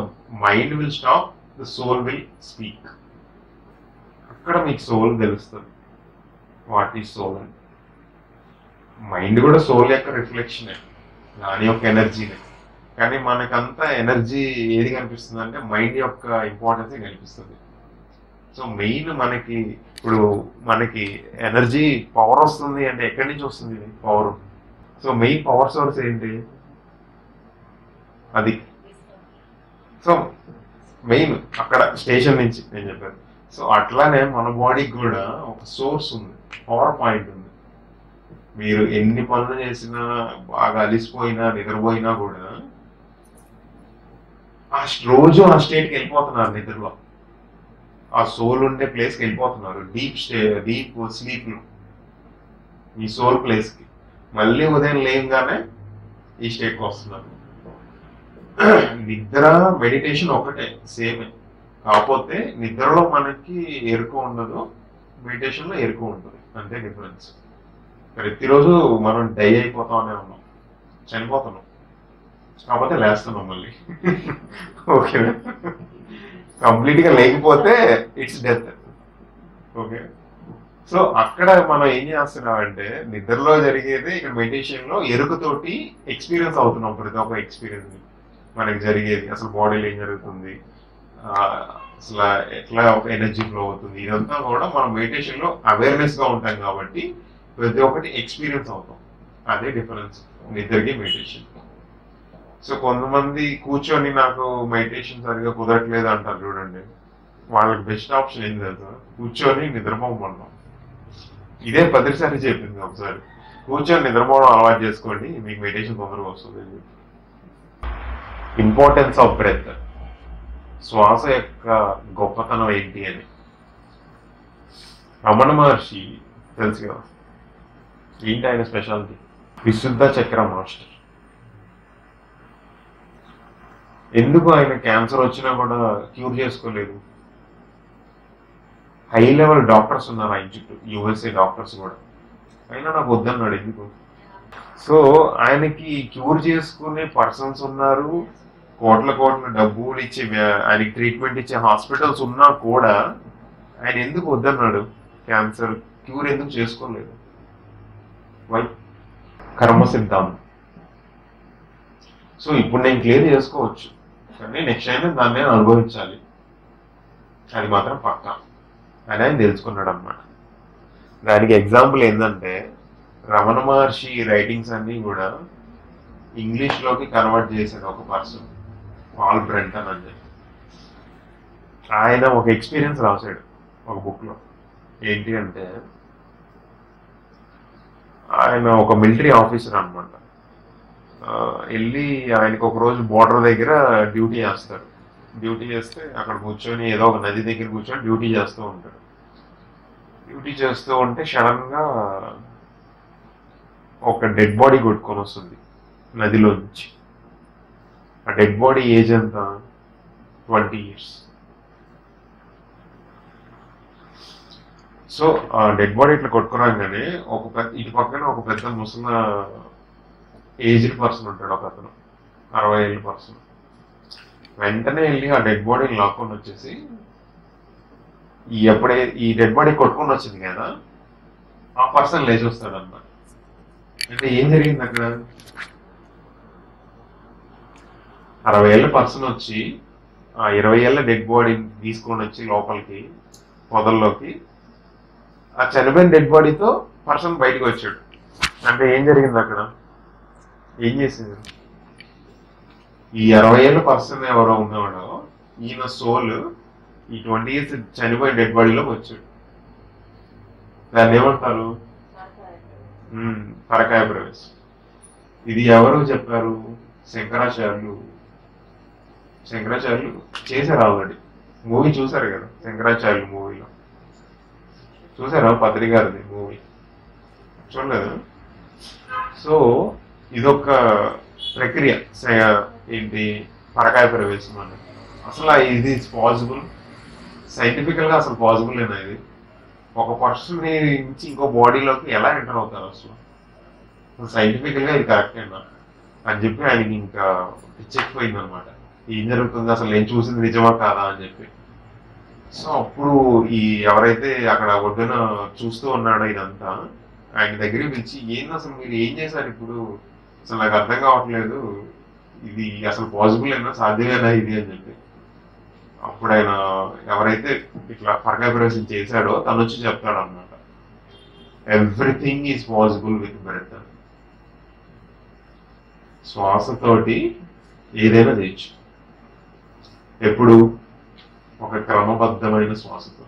mind will stop, the soul will speak. అక్కడ మీకు సోల్ తెలుస్తుంది. వాట్ ఈజ్ సోల్ అని. మైండ్ కూడా సోల్ యొక్క రిఫ్లెక్షనే, దాని యొక్క ఎనర్జీనే. కానీ మనకంతా ఎనర్జీ ఏది కనిపిస్తుంది అంటే మైండ్ యొక్క ఇంపార్టెన్సే కనిపిస్తుంది. సో మెయిన్ మనకి ఎనర్జీ పవర్ వస్తుంది అంటే ఎక్కడి నుంచి వస్తుంది power? So main power source ఏంటి? అది. సో మెయిన్ అక్కడ స్టేషన్ నుంచి నేను చెప్పాను. సో అట్లానే మన బాడీకి కూడా ఒక సోర్స్ ఉంది, పవర్ పాయింట్ ఉంది. మీరు ఎన్ని పనులు చేసినా, బాగా అలిసిపోయినా, నిద్రపోయినా కూడా రోజు ఆ స్టేట్కి వెళ్ళిపోతున్నారు. నిద్రలో ఆ సోల్ ఉండే ప్లేస్కి వెళ్ళిపోతున్నారు. డీప్ స్లీప్లో ఈ సోల్ ప్లేస్కి. మళ్ళీ ఉదయం లేయంగానే ఈ స్టేట్కి వస్తున్నారు. నిద్ర మెడిటేషన్ ఒకటే, సేమే. కాకపోతే నిద్రలో మనకి ఎరుక ఉండదు, మెడిటేషన్లో ఎరుక ఉంటుంది, అంతే డిఫరెన్స్. ప్రతిరోజు మనం డై అయిపోతామనే ఉన్నాం, చనిపోతున్నాం. కాకపోతే లేస్తున్నాం మళ్ళీ. ఓకేనా? కంప్లీట్గా లేకపోతే ఇట్స్ డెత్. ఓకే. సో అక్కడ మనం ఏం చేస్తున్నాం అంటే నిద్రలో జరిగేది ఇక్కడ మెడిటేషన్ లో ఎరుకతోటి ఎక్స్పీరియన్స్ అవుతున్నాం. ప్రతి ఒక్క ఎక్స్పీరియన్స్ మనకి జరిగేది అసలు బాడీలో ఏం జరుగుతుంది, ఆ, అసలు ఎట్లా ఒక ఎనర్జీ ఫ్లో అవుతుంది, ఇదంతా కూడా మనం మెడిటేషన్ లో అవేర్నెస్ గా ఉంటాం కాబట్టి ప్రతి ఒక్కటి ఎక్స్పీరియన్స్ అవుతాం. అదే డిఫరెన్స్ నిద్రకి మెడిటేషన్. సో కొంతమంది కూర్చొని నాకు మెడిటేషన్ సరిగా కుదరట్లేదు అంటారు చూడండి, వాళ్ళకి బెస్ట్ ఆప్షన్ ఏం తెలుసు, కూర్చొని నిద్రపోమన్నాం. ఇదే 10 సార్లు చెప్పింది ఒకసారి, కూర్చొని నిద్రపోవడం అలవాటు చేసుకోండి, మీకు మెడిటేషన్ తొందరగా వస్తుంది. ఇంపార్టెన్స్ ఆఫ్ బ్రెత్, శ్వాస యొక్క గొప్పతనం ఏంటి అని. రమణ మహర్షి తెలుసు కదా, ఏంటి ఆయన స్పెషాలిటీ? విశుద్ధ చక్ర మాస్టర్. ఎందుకు ఆయన క్యాన్సర్ వచ్చినా కూడా క్యూర్ చేసుకోలేదు? హై లెవెల్ డాక్టర్స్ ఉన్నారు ఆయన చుట్టూ, యుఎస్ఏ డాక్టర్స్ కూడా, అయినా నాకు వద్దన్నాడు. ఎందుకు? సో ఆయనకి క్యూర్ చేసుకునే పర్సన్స్ ఉన్నారు, కోట్ల కోట్ల డబ్బులు ఇచ్చి ఆయనకి ట్రీట్మెంట్ ఇచ్చే హాస్పిటల్స్ ఉన్నా కూడా ఆయన ఎందుకు వద్దన్నాడు? క్యాన్సర్ క్యూర్ ఎందుకు చేసుకోలేదు? వై? కర్మ సిద్ధాంతం. సో ఇప్పుడు నేను క్లియర్ చేసుకోవచ్చు, కానీ నెక్స్ట్ టైం దాన్ని నేను అనుభవించాలి, అది మాత్రం పక్కా అని ఆయన తెలుసుకున్నాడు అన్నమాట. దానికి ఎగ్జాంపుల్ ఏంటంటే రమణ మహర్షి రైటింగ్స్ అన్నీ కూడా ఇంగ్లీష్లోకి కన్వర్ట్ చేశాడు ఒక పర్సన్, పాల్ బ్రెంటన్ అని చెప్పి. ఆయన ఒక ఎక్స్పీరియన్స్ రాశాడు ఒక బుక్లో. ఏంటి అంటే ఆయన ఒక మిలిటరీ ఆఫీసర్ అనమాట. వెళ్ళి ఆయనకు ఒక రోజు బోర్డర్ దగ్గర డ్యూటీ చేస్తారు. డ్యూటీ చేస్తే అక్కడ కూర్చొని ఏదో ఒక నది దగ్గర కూర్చొని డ్యూటీ చేస్తూ ఉంటాడు. డ్యూటీ చేస్తూ ఉంటే సడన్గా ఒక డెడ్ బాడీ కొట్టుకొని వస్తుంది నదిలో నుంచి. ఆ డెడ్ బాడీ ఏజ్ ఎంత? 20 years. సో ఆ డెడ్ బాడీ ఇట్లా కొట్టుకురాగానే ఇటు పక్కన ఒక పెద్ద ముసలి ఏజ్డ్ పర్సన్ ఉంటాడు, ఒక అతను 60 ఏళ్ళ పర్సన్. వెంటనే వెళ్ళి ఆ డెడ్ బాడీని లాక్కొని వచ్చేసి, ఎప్పుడే ఈ డెడ్ బాడీ కొట్టుకొని వచ్చింది కదా, ఆ పర్సన్ లేచి వస్తాడు అన్నమాట. అంటే ఏం జరిగింది అక్కడ? 60 ఏళ్ళ పర్సన్ వచ్చి ఆ 20 ఏళ్ళ డెడ్ బాడీని తీసుకొని వచ్చి లోపలికి పొదల్లోకి, ఆ చనిపోయిన డెడ్ బాడీతో పర్సన్ బయటకు వచ్చాడు. అంటే ఏం జరిగింది అక్కడ? ఏం చేసింది? ఈ 60 ఏళ్ళ పర్సన్ ఎవరో ఉన్నవాడో ఈయన సోల్ ఈ 20 years చనిపోయిన డెడ్ బాడీలోకి వచ్చాడు. దాన్ని ఏమంటారు? పరకాయ ప్రవేశం. ఇది ఎవరు చెప్పారు? శంకరాచార్యులు చేశారు ఆల్రెడీ. మూవీ చూసారు కదా, శంకరాచార్యులు మూవీలో చూసారా? పత్రి గారిది మూవీ చూడలేదు. సో ఇదొక ప్రక్రియ ఏంటి? పరకాయ ప్రవేశం అని. అసలు ఇది పాసిబుల్? సైంటిఫికల్ గా అసలు పాసిబుల్ అయినా ఇది? ఒక పర్సన్ నుంచి ఇంకో బాడీలోకి ఎలా ఎంటర్ అవుతారు అసలు? సైంటిఫికల్ గా ఇది కరెక్టేనా అని చెప్పి ఆయనకి ఇంకా పిచ్చెక్కిపోయింది అనమాట. ఏం జరుగుతుంది అసలు, ఏం చూసింది నిజమా కాదా అని చెప్పి. సో అప్పుడు ఈ ఎవరైతే అక్కడ ఒడ్డున చూస్తూ ఉన్నాడో ఇదంతా, ఆయన దగ్గరికి పిలిచి, ఏంది అసలు మీరు ఏం చేశారు ఇప్పుడు, అసలు నాకు అర్థం కావట్లేదు, ఇది అసలు పాసిబుల్ అయినా, సాధ్యమేనా ఇది అని చెప్పి. అప్పుడు ఆయన ఎవరైతే ఇట్లా పరకాయ ప్రవేశం చేశాడో తను వచ్చి చెప్తాడు అన్నమాట, everything is possible with breath. శ్వాసతోటి ఏదైనా చేయొచ్చు. ఎప్పుడు? ఒక క్రమబద్ధమైన శ్వాసతో.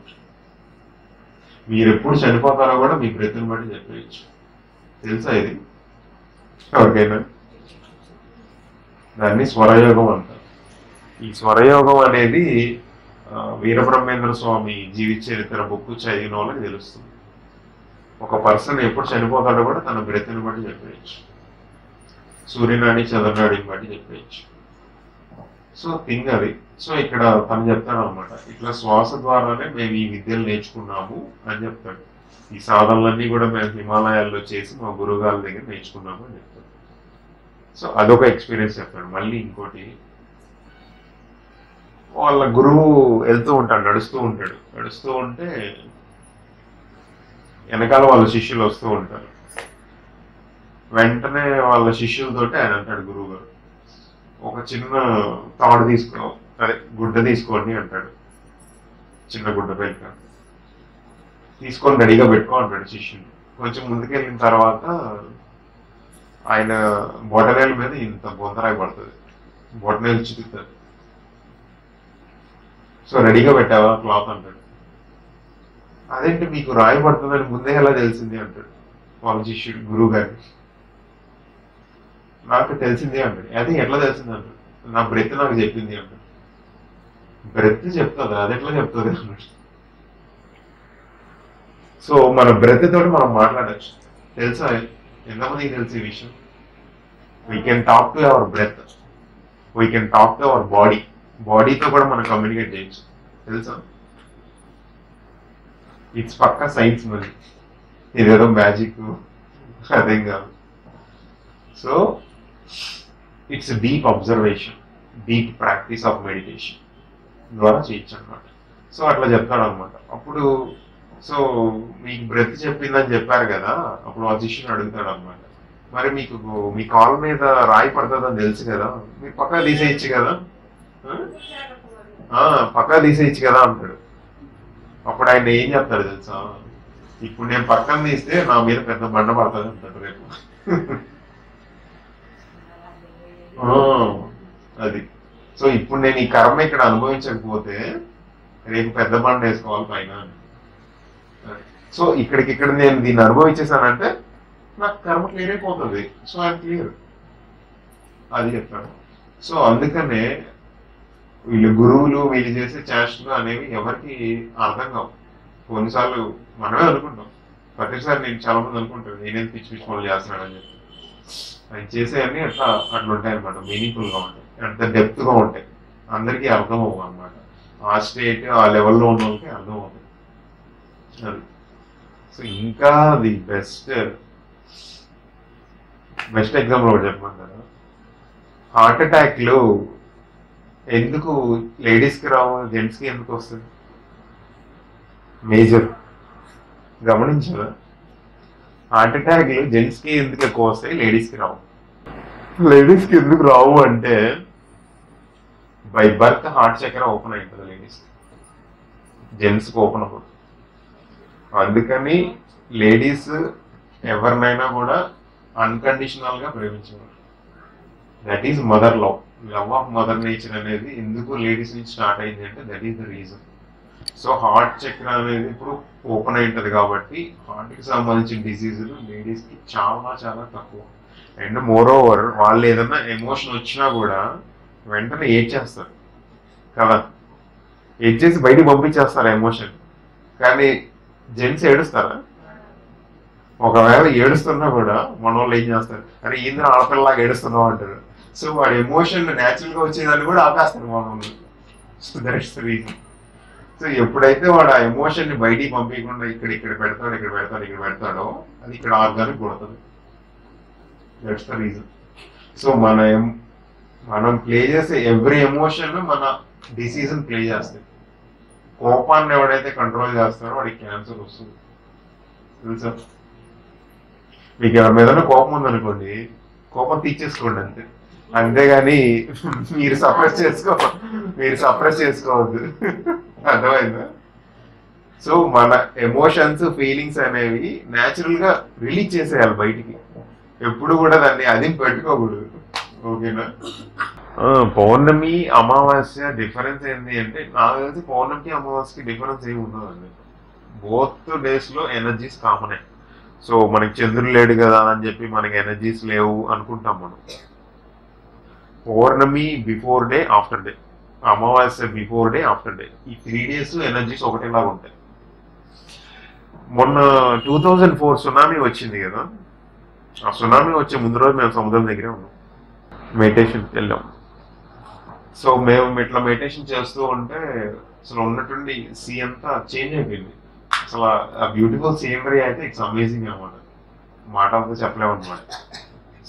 మీరు ఎప్పుడు చనిపోతారో కూడా మీ బ్రెత్ని బట్టి చెప్పేయచ్చు. తెలుసా ఇది ఎవరికైనా? దాన్ని స్వరయోగం అంటారు. ఈ స్వరయోగం అనేది వీరబ్రహ్మేంద్ర స్వామి జీవిత చరిత్ర బుక్ చదివిన వాళ్ళకి తెలుస్తుంది. ఒక పర్సన్ ఎప్పుడు చనిపోతాడో కూడా తన బ్రెత్ని బట్టి చెప్పేయచ్చు, సూర్యనాడి చంద్రనాడిని బట్టి చెప్పేయచ్చు. సో థింగ్ అది. సో ఇక్కడ తను చెప్తాడు అనమాట, ఇట్లా శ్వాస ద్వారానే మేము ఈ విద్యలు నేర్చుకున్నాము అని చెప్తాడు. ఈ సాధనలన్నీ కూడా మేము హిమాలయాల్లో చేసి మా గురువుగారి దగ్గర నేర్చుకున్నాము అని చెప్తాడు. సో అదొక ఎక్స్పీరియన్స్ చెప్తాడు. మళ్ళీ ఇంకోటి, వాళ్ళ గురువు వెళ్తూ ఉంటాడు, నడుస్తూ ఉంటే వెనకాల వాళ్ళ శిష్యులు వస్తూ ఉంటారు. వెంటనే వాళ్ళ శిష్యులతోటి ఆయన అంటాడు గురువు గారు, ఒక చిన్న తాడు తీసుకో, అదే గుడ్డ తీసుకోండి అంటాడు. చిన్న గుడ్డ పైన తీసుకొని రెడీగా పెట్టుకో అంటాడు శిష్యుని. కొంచెం ముందుకెళ్ళిన తర్వాత ఆయన బొటనేల మీద ఇంత బొందరాయి పడుతుంది, బొటనేలు చిక్కుతుంది. సో రెడీగా పెట్టావా క్లాత్ అంటాడు. అదేంటి మీకు రాయి పడుతుందని ముందే ఎలా తెలిసింది అంటాడు వాళ్ళ శిష్యుడు గురువు గారికి. నాకు తెలిసింది అంటాడు. అది ఎట్లా తెలిసింది అంటాడు. నా బ్రెత్ నాకు చెప్పింది అంటాడు. బ్రెత్ చెప్తుంది, అది ఎట్లా చెప్తుంది అన్నాడు. సో మన బ్రెత్ తోటి మనం మాట్లాడచ్చు. తెలుసా ఎంతమందికి తెలుసు ఈ విషయం? We can talk to our breath, we can talk to our body. బాడీతో కూడా మనం కమ్యూనికేట్ చేయొచ్చు, తెలుసా? ఇట్స్ పక్కా సైన్స్ మరి, ఇదేదో మ్యాజిక్ అదేం కాదు. So it's deep observation, deep practice of meditation ద్వారా చేయొచ్చు అనమాట. సో అట్లా చెప్తాడు అనమాట. అప్పుడు సో మీకు బ్రెత్ చెప్పిందని చెప్పారు కదా, అప్పుడు ఆ శిష్యుని అడుగుతాడు అనమాట, మరి మీకు మీ కాల్ మీద రాయి పడుతుందని తెలుసు కదా, మీరు పక్కా తీసేయచ్చు కదా, పక్కా తీసేయచ్చు కదా అంటాడు. అప్పుడు ఆయన ఏం చెప్తాడు తెలుసా, ఇప్పుడు నేను పక్కన తీస్తే నా మీద పెద్ద బండ పడుతుంది అంటాడు రేపు. అది సో ఇప్పుడు నేను ఈ కర్మ ఇక్కడ అనుభవించకపోతే రేపు పెద్ద బండ వేసుకోవాలి పైన. సో ఇక్కడ నేను దీన్ని అనుభవించేసానంటే నాకు కర్మ క్లియర్ అయిపోతుంది. సో ఐఎమ్ క్లియర్, అది చెప్తాడు. సో అందుకనే వీళ్ళు గురువులు వీళ్ళు చేసే చేష్టలు అనేవి ఎవరికి అర్థం కావు. కొన్నిసార్లు మనమే అనుకుంటాం, ప్రతిసారి నేను చాలా మంది అనుకుంటాను నేనేం పిచ్చి పిచ్చి పనులు చేస్తున్నాడని చెప్పి. ఆయన చేసేవన్నీ అట్లా ఉంటాయి అనమాట, మీనింగ్ఫుల్ గా ఉంటాయి, అంత డెప్త్ గా ఉంటాయి, అందరికీ అర్థం అవ్వు అనమాట. ఆ స్టేట్ ఆ లెవెల్లో ఉన్న వాళ్ళకి అర్థం అవుతుంది అది. సో ఇంకా ది బెస్ట్ ఎగ్జాంపుల్ ఒకటి చెప్పమంటారు. హార్ట్ అటాక్లు ఎందుకు లేడీస్కి రావు, జెంట్స్కి ఎందుకు వస్తుంది? మేజర్ గమనించారా? హార్ట్ అటాక్లు జెంట్స్కి ఎందుకు ఎక్కువ వస్తాయి, లేడీస్కి రావు. లేడీస్కి ఎందుకు రావు అంటే బై బర్త్ హార్ట్ చక్ర ఓపెన్ అయి ఉంటుంది లేడీస్కి, జెంట్స్కి ఓపెన్ అవ్వదు. అందుకని లేడీస్ ఎవరినైనా కూడా అన్కండిషనల్ గా ప్రేమించేవారు. That is mother love, love of mother nature అనేది ఎందుకు లేడీస్ నుంచి స్టార్ట్ అయింది అంటే that is the reason. So heart చక్ర అనేది ఇప్పుడు ఓపెన్ అయి ఉంటుంది కాబట్టి హార్ట్కి సంబంధించిన డిసీజులు లేడీస్కి చాలా చాలా తక్కువ. అండ్ మోర్ ఓవర్ వాళ్ళు ఏదన్నా ఎమోషన్ వచ్చినా కూడా వెంటనే ఏడ్చేస్తారు కదా, ఏడ్చేసి బయటికి పంపించేస్తారు ఎమోషన్. కానీ జెంట్స్ ఏడుస్తారా? ఒకవేళ ఏడుస్తున్నా కూడా మన వాళ్ళు ఏం చేస్తారు, అరే ఈంద్ర ఆడపిల్లలాగా ఏడుస్తున్నావు అంటారు. సో వాడి ఎమోషన్ న్యాచురల్ గా వచ్చేదాన్ని కూడా ఆపేస్తారు మన వాళ్ళు. So that's the reason. So ఎప్పుడైతే వాడు ఆ ఎమోషన్ ని బయటికి పంపించకుండా ఇక్కడ పెడతాడో అది ఇక్కడ ఆర్గానిక్ కొడుతుంది. That's the reason. సో మనం ప్లే చేసే ఎవ్రీ ఎమోషన్ మన డిసీజ్ ప్లే చేస్తాయి. కోపాన్ని ఎవడైతే కంట్రోల్ చేస్తారో వాడికి క్యాన్సర్ వస్తుంది, తెలుసా? మీకు ఎవరి మీద కోపం ఉందనుకోండి, కోపం తీర్చేసుకోండి అంతే, అంతేగాని మీరు సప్రెస్ చేసుకోవద్దు. అర్థమైందా? సో మన ఎమోషన్స్ ఫీలింగ్స్ అనేవి న్యాచురల్ గా రిలీజ్ చేసేయాలి బయటికి, ఎప్పుడు కూడా దాన్ని అది పెట్టుకోకూడదు. ఓకేనా? పౌర్ణమి అమావాస్య డిఫరెన్స్ ఏంటి అంటే నాకు తెలిసి పౌర్ణమికి అమావాస్యకి డిఫరెన్స్ ఏమి ఉండదండి. బోత్ డేస్ లో ఎనర్జీస్ కామనే. సో మనకి చంద్రుడు లేడు కదా అని చెప్పి మనకి ఎనర్జీస్ లేవు అనుకుంటాం మనం. పౌర్ణమి బిఫోర్ డే ఆఫ్టర్ డే, అమావాస్య బిఫోర్ డే ఆఫ్టర్ డే, ఈ 3 days ఎనర్జీస్ ఒకటేలాగా ఉంటాయి. మొన్న 2004 సునామీ వచ్చింది కదా, ఆ సునామీ వచ్చే ముందు రోజు మేము సముద్రం దగ్గరే ఉన్నాం, మెడిటేషన్కి వెళ్ళాం. సో మేము ఇట్లా మెడిటేషన్ చేస్తూ ఉంటే అసలు ఉన్నటువంటి సీ అంతా చేంజ్ అయిపోయింది. అసలు ఆ బ్యూటిఫుల్ సీనరీ అయితే ఇట్స్ అమేజింగ్ అనమాట, మాటలతో చెప్పలేము అనమాట.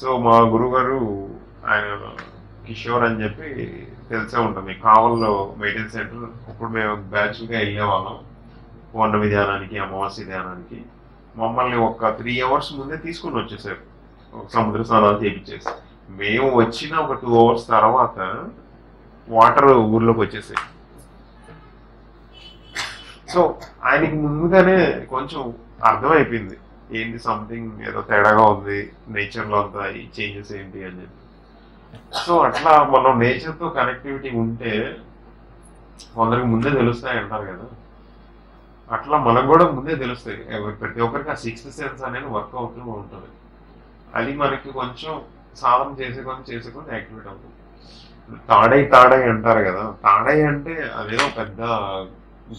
సో మా గురువు గారు ఆయన కిషోర్ అని చెప్పి తెలిసే ఉంటుంది, కావల్లో మెడిటేషన్ సెంటర్. ఇప్పుడు మేము బ్యాచులుగా వెళ్ళేవాళ్ళం పౌర్ణమి ధ్యానానికి, అమావాస్య ధ్యానానికి. మమ్మల్ని ఒక 3 hours ముందే తీసుకుని వచ్చేసారు, ఒక సముద్ర స్నానాలు చేయించేసి. మేము వచ్చిన ఒక 2 hours తర్వాత వాటర్ ఊర్లోకి వచ్చేసాయి. సో ఆయనకి ముందుగానే కొంచెం అర్థమైపోయింది ఏంటి సంథింగ్ ఏదో తేడాగా ఉంది నేచర్లో అంతా ఈ చేంజెస్ ఏంటి అని చెప్పి. సో అట్లా మనం నేచర్తో కనెక్టివిటీ ఉంటే కొందరికి ముందే తెలుస్తాయి అంటారు కదా, అట్లా మనకు కూడా ముందే తెలుస్తాయి. ప్రతి ఒక్కరికి ఆ 6th సెన్స్ అనేది వర్క్ అవుతూ ఉంటుంది. అది మనకి కొంచెం సాధన చేసేకొని యాక్టివేట్ అవుతుంది. తాడై అంటారు కదా, తాడై అంటే అదేదో పెద్ద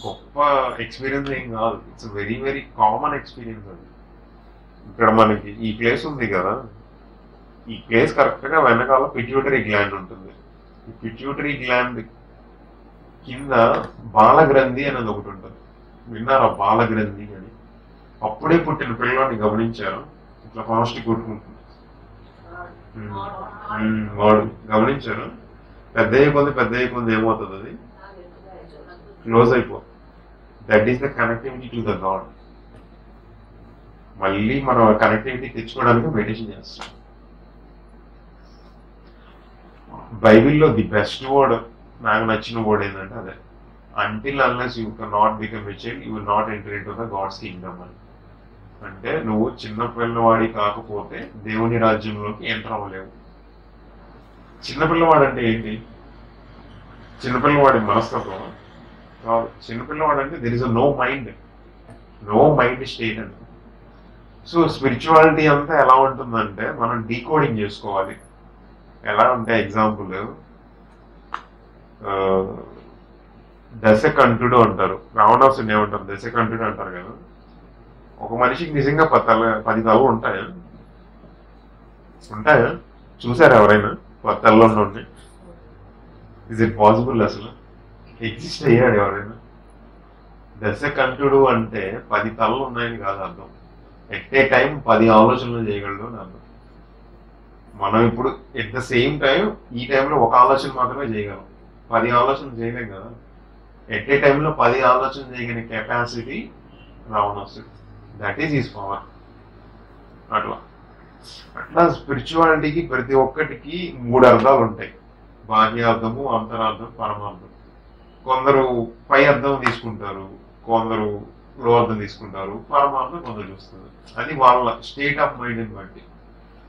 గొప్ప ఎక్స్పీరియన్స్ ఏం కాదు. It's very very common experience అది. ఇక్కడ మనకి ఈ ప్లేస్ ఉంది కదా, ఈ ప్లేస్ కరెక్ట్గా వెనకాల పిట్యూటరీ గ్లాండ్ ఉంటుంది. ఈ పిట్యూటరీ గ్లాండ్ కింద బాలగ్రంథి అనేది ఒకటి ఉంటుంది. విన్నారా బాలగ్రంథి అని? అప్పుడే పుట్టిన పిల్లల్ని గమనించారు, ఇట్లా ఫాస్ట్ కొట్టుకుంటుంది. వాడు గమనించారు, పెద్ద అయిపోతుంది ఏమవుతుంది, అది క్లోజ్ అయిపోతుంది. That is the connectivity to the God. మళ్ళీ మనం కనెక్టివిటీ తెచ్చుకోవడానికి మెడిటేషన్ చేస్తాం. బైబిల్లో ది బెస్ట్ వర్డ్ నాకు నచ్చిన వర్డ్ ఏంటంటే అదే, until unless you can not become a child you will not enter into the God's kingdom అని. అంటే నువ్వు చిన్న పిల్లవాడి కాకపోతే దేవుని రాజ్యంలోకి ఎంటర్ అవ్వలేవు. చిన్నపిల్లవాడు అంటే ఏంటి? చిన్నపిల్లవాడి మనస్తత్వం కాదు. చిన్నపిల్లవాడు అంటే there is no mind state అని. సో స్పిరిచువాలిటీ అంతా ఎలా ఉంటుందంటే మనం డీకోడింగ్ చేసుకోవాలి. ఎలా అంటే ఎగ్జాంపుల్ దశకంఠుడు అంటారు, రావణాసుని ఏమంటారు, దశకంఠుడు అంటారు కదా. ఒక మనిషికి నిజంగా 10 తలలు ఉంటాయా? చూసారా ఎవరైనా 10 తలలో ఉండి? Is it possible? అసలు ఎగ్జిస్ట్ అయ్యాడు ఎవరైనా? దశకంఠుడు అంటే 10 తలలు ఉన్నాయని కాదు అర్థం, ఎట్ ఏ టైం 10 ఆలోచనలు చేయగలడు అని అర్థం. మనం ఇప్పుడు ఎట్ ద సేమ్ టైం ఈ టైంలో ఒక ఆలోచన మాత్రమే చేయగలం, 10 ఆలోచనలు చేయలేం కదా. ఎట్ ఏ టైంలో 10 ఆలోచన చేయగలిగే కెపాసిటీ రావణాసుడు. That is his power. అట్లా స్పిరిచువాలిటీకి ప్రతి ఒక్కటికి 3 అర్థాలు ఉంటాయి, బాహ్యార్థము, అంతరార్థం, పరమార్థం. కొందరు పై అర్థం తీసుకుంటారు, కొందరు లో అర్థం తీసుకుంటారు, పరమార్థం కొందరు చూస్తారు. అది వాళ్ళ స్టేట్ ఆఫ్ మైండ్ బట్టి.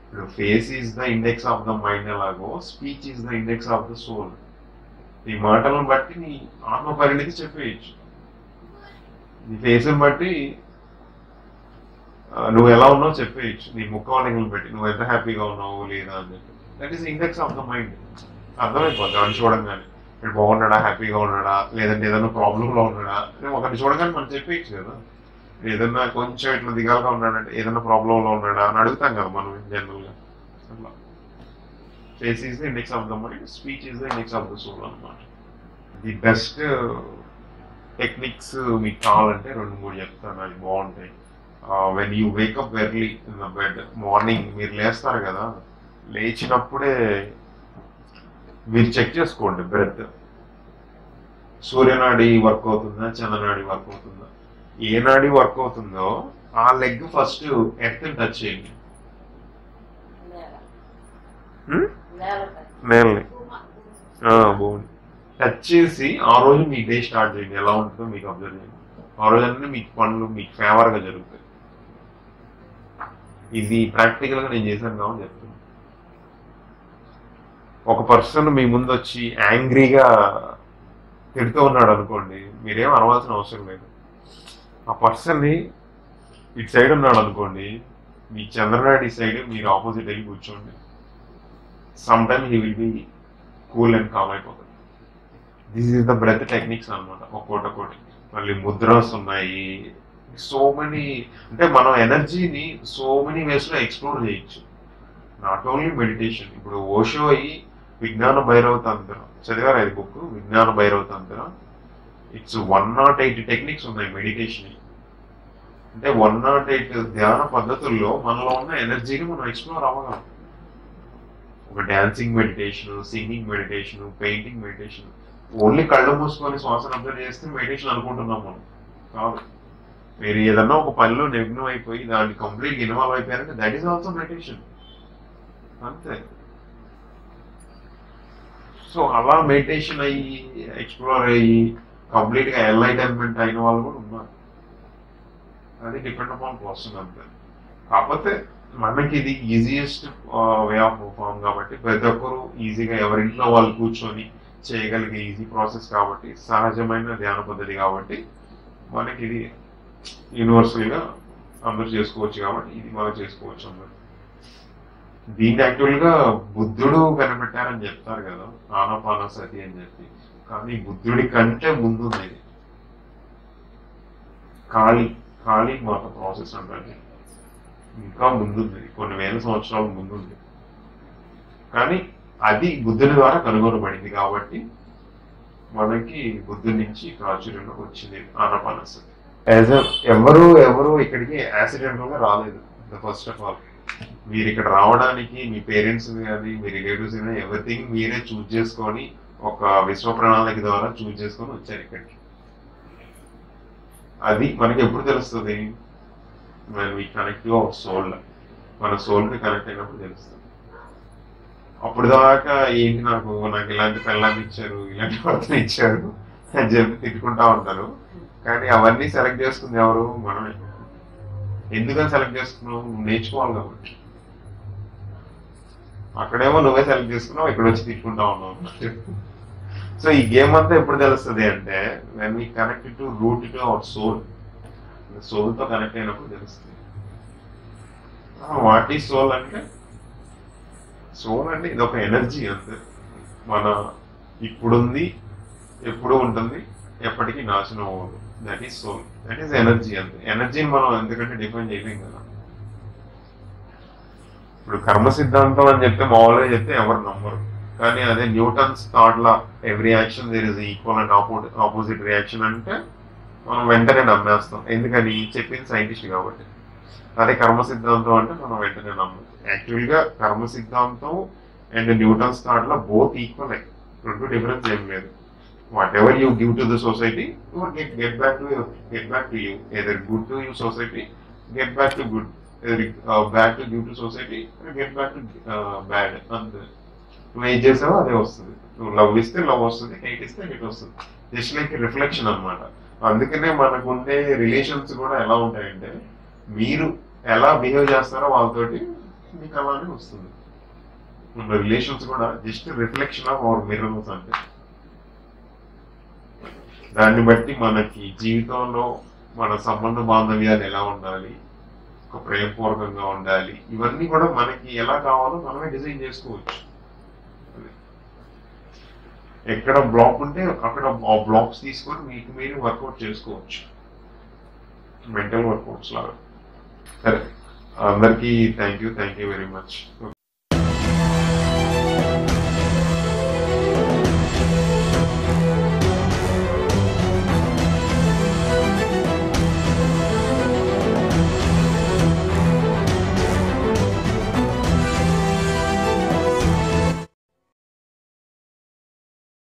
ఇప్పుడు face is the index of the mind ఎలాగో speech is the index of the soul. ఈ మాటలను బట్టి నీ ఆత్మ పరిణితి చెప్పేయచ్చు. నీ ఫేస్ని బట్టి నువ్వు ఎలా ఉన్నావు చెప్పేయచ్చు, నీ ముఖవాణిని బట్టి నువ్వు ఎంత హ్యాపీగా ఉన్నావు లేదా అని చెప్పి. That is index of the mind. అర్థమైపోద్ది అని చూడంగానే, ఇప్పుడు బాగున్నాడా, హ్యాపీగా ఉన్నాడా, లేదంటే ఏదైనా ప్రాబ్లంలో ఉన్నాడా, ఒకరిని చూడగానే మనం చెప్పేయచ్చు కదా. ఏదన్నా కొంచెం ఇట్లా దిగాలుగా ఉన్నాడంటే ఏదైనా ప్రాబ్లంలో ఉన్నాడా అని అడుగుతాం కదా మనం జనరల్గా. అట్లా face is the index of the mind, speech is the index of the soul అనమాట. ది బెస్ట్ టెక్నిక్స్ మీకు కావాలంటే 2-3 చెప్తాను, అవి బాగుంటాయి. When you wake up early in the bed, morning మీరు లేస్తారు కదా, లేచినప్పుడే మీరు చెక్ చేసుకోండి బ్రెత్. సూర్యనాడి వర్క్ అవుతుందా, చంద్రనాడి వర్క్ అవుతుందా, ఏ నాడి వర్క్ అవుతుందో ఆ లెగ్ ఫస్ట్ ఎర్త్ టచ్ చేయండి, నేలని భూమి టచ్ చేసి ఆ రోజు మీ డే స్టార్ట్ చేయండి. ఎలా ఉంటుందో మీకు అబ్జర్వ్ చేయండి. ఆ రోజు మీకు పనులు మీకు ఫేవర్గా జరుగుతాయి. ఇది ప్రాక్టికల్గా నేను చేశాను కాబట్టి చెప్తున్నాను. ఒక పర్సన్ మీ ముందు వచ్చి యాంగ్రీగా తిడుతూ ఉన్నాడు అనుకోండి, మీరేం అనవలసిన అవసరం లేదు. ఆ పర్సన్ని ఇటు సైడ్ ఉన్నాడు అనుకోండి, మీ చంద్రనాడి సైడ్ మీరు ఆపోజిట్ వెళ్ళి కూర్చోండి. Some time he will be cool and calm అయిపోతుంది. This is the breath techniques అనమాట. ఒక్కోటి మళ్ళీ ముద్రాస్ ఉన్నాయి. సో మెనీ, అంటే మనం ఎనర్జీని సో మెనీ వేస్లో ఎక్స్ప్లోర్ చేయొచ్చు, నాట్ ఓన్లీ మెడిటేషన్. ఇప్పుడు ఓషో అయ్యి విజ్ఞాన భైరవ తంత్రం చదివారు, అది బుక్ విజ్ఞాన భైరవ తంత్రం. ఇట్స్ 108 టెక్నిక్స్ ఉన్నాయి మెడిటేషన్. అంటే 108 ధ్యాన పద్ధతుల్లో మనలో ఉన్న ఎనర్జీని మనం ఎక్స్ప్లోర్ అవ్వగలం. ఒక dancing meditation, singing meditation, painting meditation. Only కళ్ళు మూసుకొని శ్వాసను అబ్జర్వ్ చేస్తే మెడిటేషన్ అనుకుంటున్నాం మనం, కాదు. మీరు ఏదన్నా ఒక పనిలో నిమగ్నం అయిపోయి దాన్ని కంప్లీట్ ఇన్వాల్వ్ అయిపోయారంటే దట్ ఈస్ ఆల్సో మెడిటేషన్. అంతే. సో అలా మెడిటేషన్ అయ్యి ఎక్స్ప్లోర్ అయ్యి కంప్లీట్గా ఎన్లైటన్మెంట్ అయిన వాళ్ళు కూడా ఉన్నారు. అది డిపెండ్ అపాన్ పర్సన్ అంతే. కాకపోతే మనకి ఇది ఈజియెస్ట్ వే ఆఫ్ ఫామ్ కాబట్టి ప్రతి ఒక్కరు ఈజీగా ఎవరింట్లో వాళ్ళు కూర్చొని చేయగలిగే ఈజీ ప్రాసెస్ కాబట్టి, సహజమైన ధ్యాన పద్ధతి కాబట్టి మనకి ఇది యూనివర్సల్గా అందరూ చేసుకోవచ్చు కాబట్టి ఇది మనం చేసుకోవచ్చు అందరు. దీన్ని యాక్చువల్గా బుద్ధుడు కనిపెట్టారని చెప్తారు కదా, ఆనాపానసతి అని చెప్పి. కానీ బుద్ధుడి కంటే ముందుంది ఇది. ఖాళీ మాట ప్రాసెస్ అంటే ఇంకా ముందుంది, కొన్ని వేల సంవత్సరాల ముందుంది. కానీ అది బుద్ధుని ద్వారా కనుగొనబడింది కాబట్టి మనకి బుద్ధుడి నుంచి ప్రాచుర్యంలోకి వచ్చింది ఆనాపానసతి. ఎవరు ఇక్కడికి యాక్సిడెంటల్ గా రాలేదు. ఫస్ట్ ఆఫ్ ఆల్ మీరు ఇక్కడ రావడానికి మీ పేరెంట్స్ కానీ మీ రిలేటివ్స్ కానీ ఎవ్రీథింగ్ మీరే చూజ్ చేసుకొని ఒక విశ్వ ప్రణాళిక ద్వారా చూజ్ చేసుకొని వచ్చారు ఇక్కడికి. అది మనకి ఎప్పుడు తెలుస్తుంది? We connect to our soul. మన సోల్కి కనెక్ట్ అయినప్పుడు తెలుస్తుంది. అప్పుడు దాకా ఏంటి నాకు ఇలాంటి పెళ్ళాన్ని ఇచ్చారు, ఇలాంటి భర్తను ఇచ్చారు అని చెప్పి తిట్టుకుంటా ఉంటారు. కానీ అవన్నీ సెలెక్ట్ చేసుకుంది ఎవరు? మనమే. ఎందుకని సెలెక్ట్ చేసుకున్నావు? నువ్వు నేర్చుకోవాలి కాబట్టి. అక్కడేమో నువ్వే సెలెక్ట్ చేసుకున్నావు, ఇక్కడ వచ్చి తిట్టుకుంటా ఉన్నావు. సో ఈ గేమ్ అంతా ఎప్పుడు తెలుస్తుంది అంటే when we connect to root to our soul. సోల్తో కనెక్ట్ అయినప్పుడు తెలుస్తుంది. వాట్ ఈజ్ సోల్ అంటే? సోల్ అంటే ఇది ఒక ఎనర్జీ అంతే. మన ఇప్పుడుంది, ఎప్పుడు ఉంటుంది, ఎప్పటికీ నాశనం అవ్వదు. That is soul. That is energy అంతే. ఎనర్జీని మనం ఎందుకంటే డిఫైన్ చేయలేం కదా. ఇప్పుడు కర్మ సిద్ధాంతం అని చెప్తే మామూలుగా చెప్తే ఎవరు నమ్మరు. కానీ అదే న్యూటన్స్ థాట్ law every action there is equal and opposite reaction అంటే మనం వెంటనే నమ్మేస్తాం. ఎందుకని? చెప్పింది సైంటిస్ట్ కాబట్టి. అదే కర్మ సిద్ధాంతం అంటే మనం వెంటనే నమ్మం. యాక్చువల్గా కర్మ సిద్ధాంతం అండ్ న్యూటన్స్ థాట్ లా బోత్ ఈక్వల్. రెండు డిఫరెన్స్ ఏం లేదు. Whatever you give to the society get back to you. Either good to you society, get back to good. Either bad to give to society, get back to bad. అంతే. నువ్వు ఏం చేసావో అదే వస్తుంది. నువ్వు love ఇస్తే love వస్తుంది, hate ఇస్తే హేట్ వస్తుంది. జస్ట్ లైక్ రిఫ్లెక్షన్ అనమాట. అందుకనే మనకు ఉండే రిలేషన్స్ కూడా ఎలా ఉంటాయంటే మీరు ఎలా బిహేవ్ చేస్తారో వాళ్ళతోటి మీకు అలానే వస్తుంది. మన రిలేషన్స్ కూడా just reflection of our mirrors అంటే. దాన్ని బట్టి మనకి జీవితంలో మన సంబంధ బాంధవ్యాలు ఎలా ఉండాలి, ఒక ప్రేమపూర్వకంగా ఉండాలి, ఇవన్నీ కూడా మనకి ఎలా కావాలో మనమే డిజైన్ చేసుకోవచ్చు. ఎక్కడ బ్లాక్ ఉంటే అక్కడ ఆ బ్లాక్స్ తీసుకొని మీకు మీరు వర్కౌట్ చేసుకోవచ్చు, మెంటల్ వర్కౌట్స్ లాగా. సరే, అందరికీ థ్యాంక్ యూ వెరీ మచ్.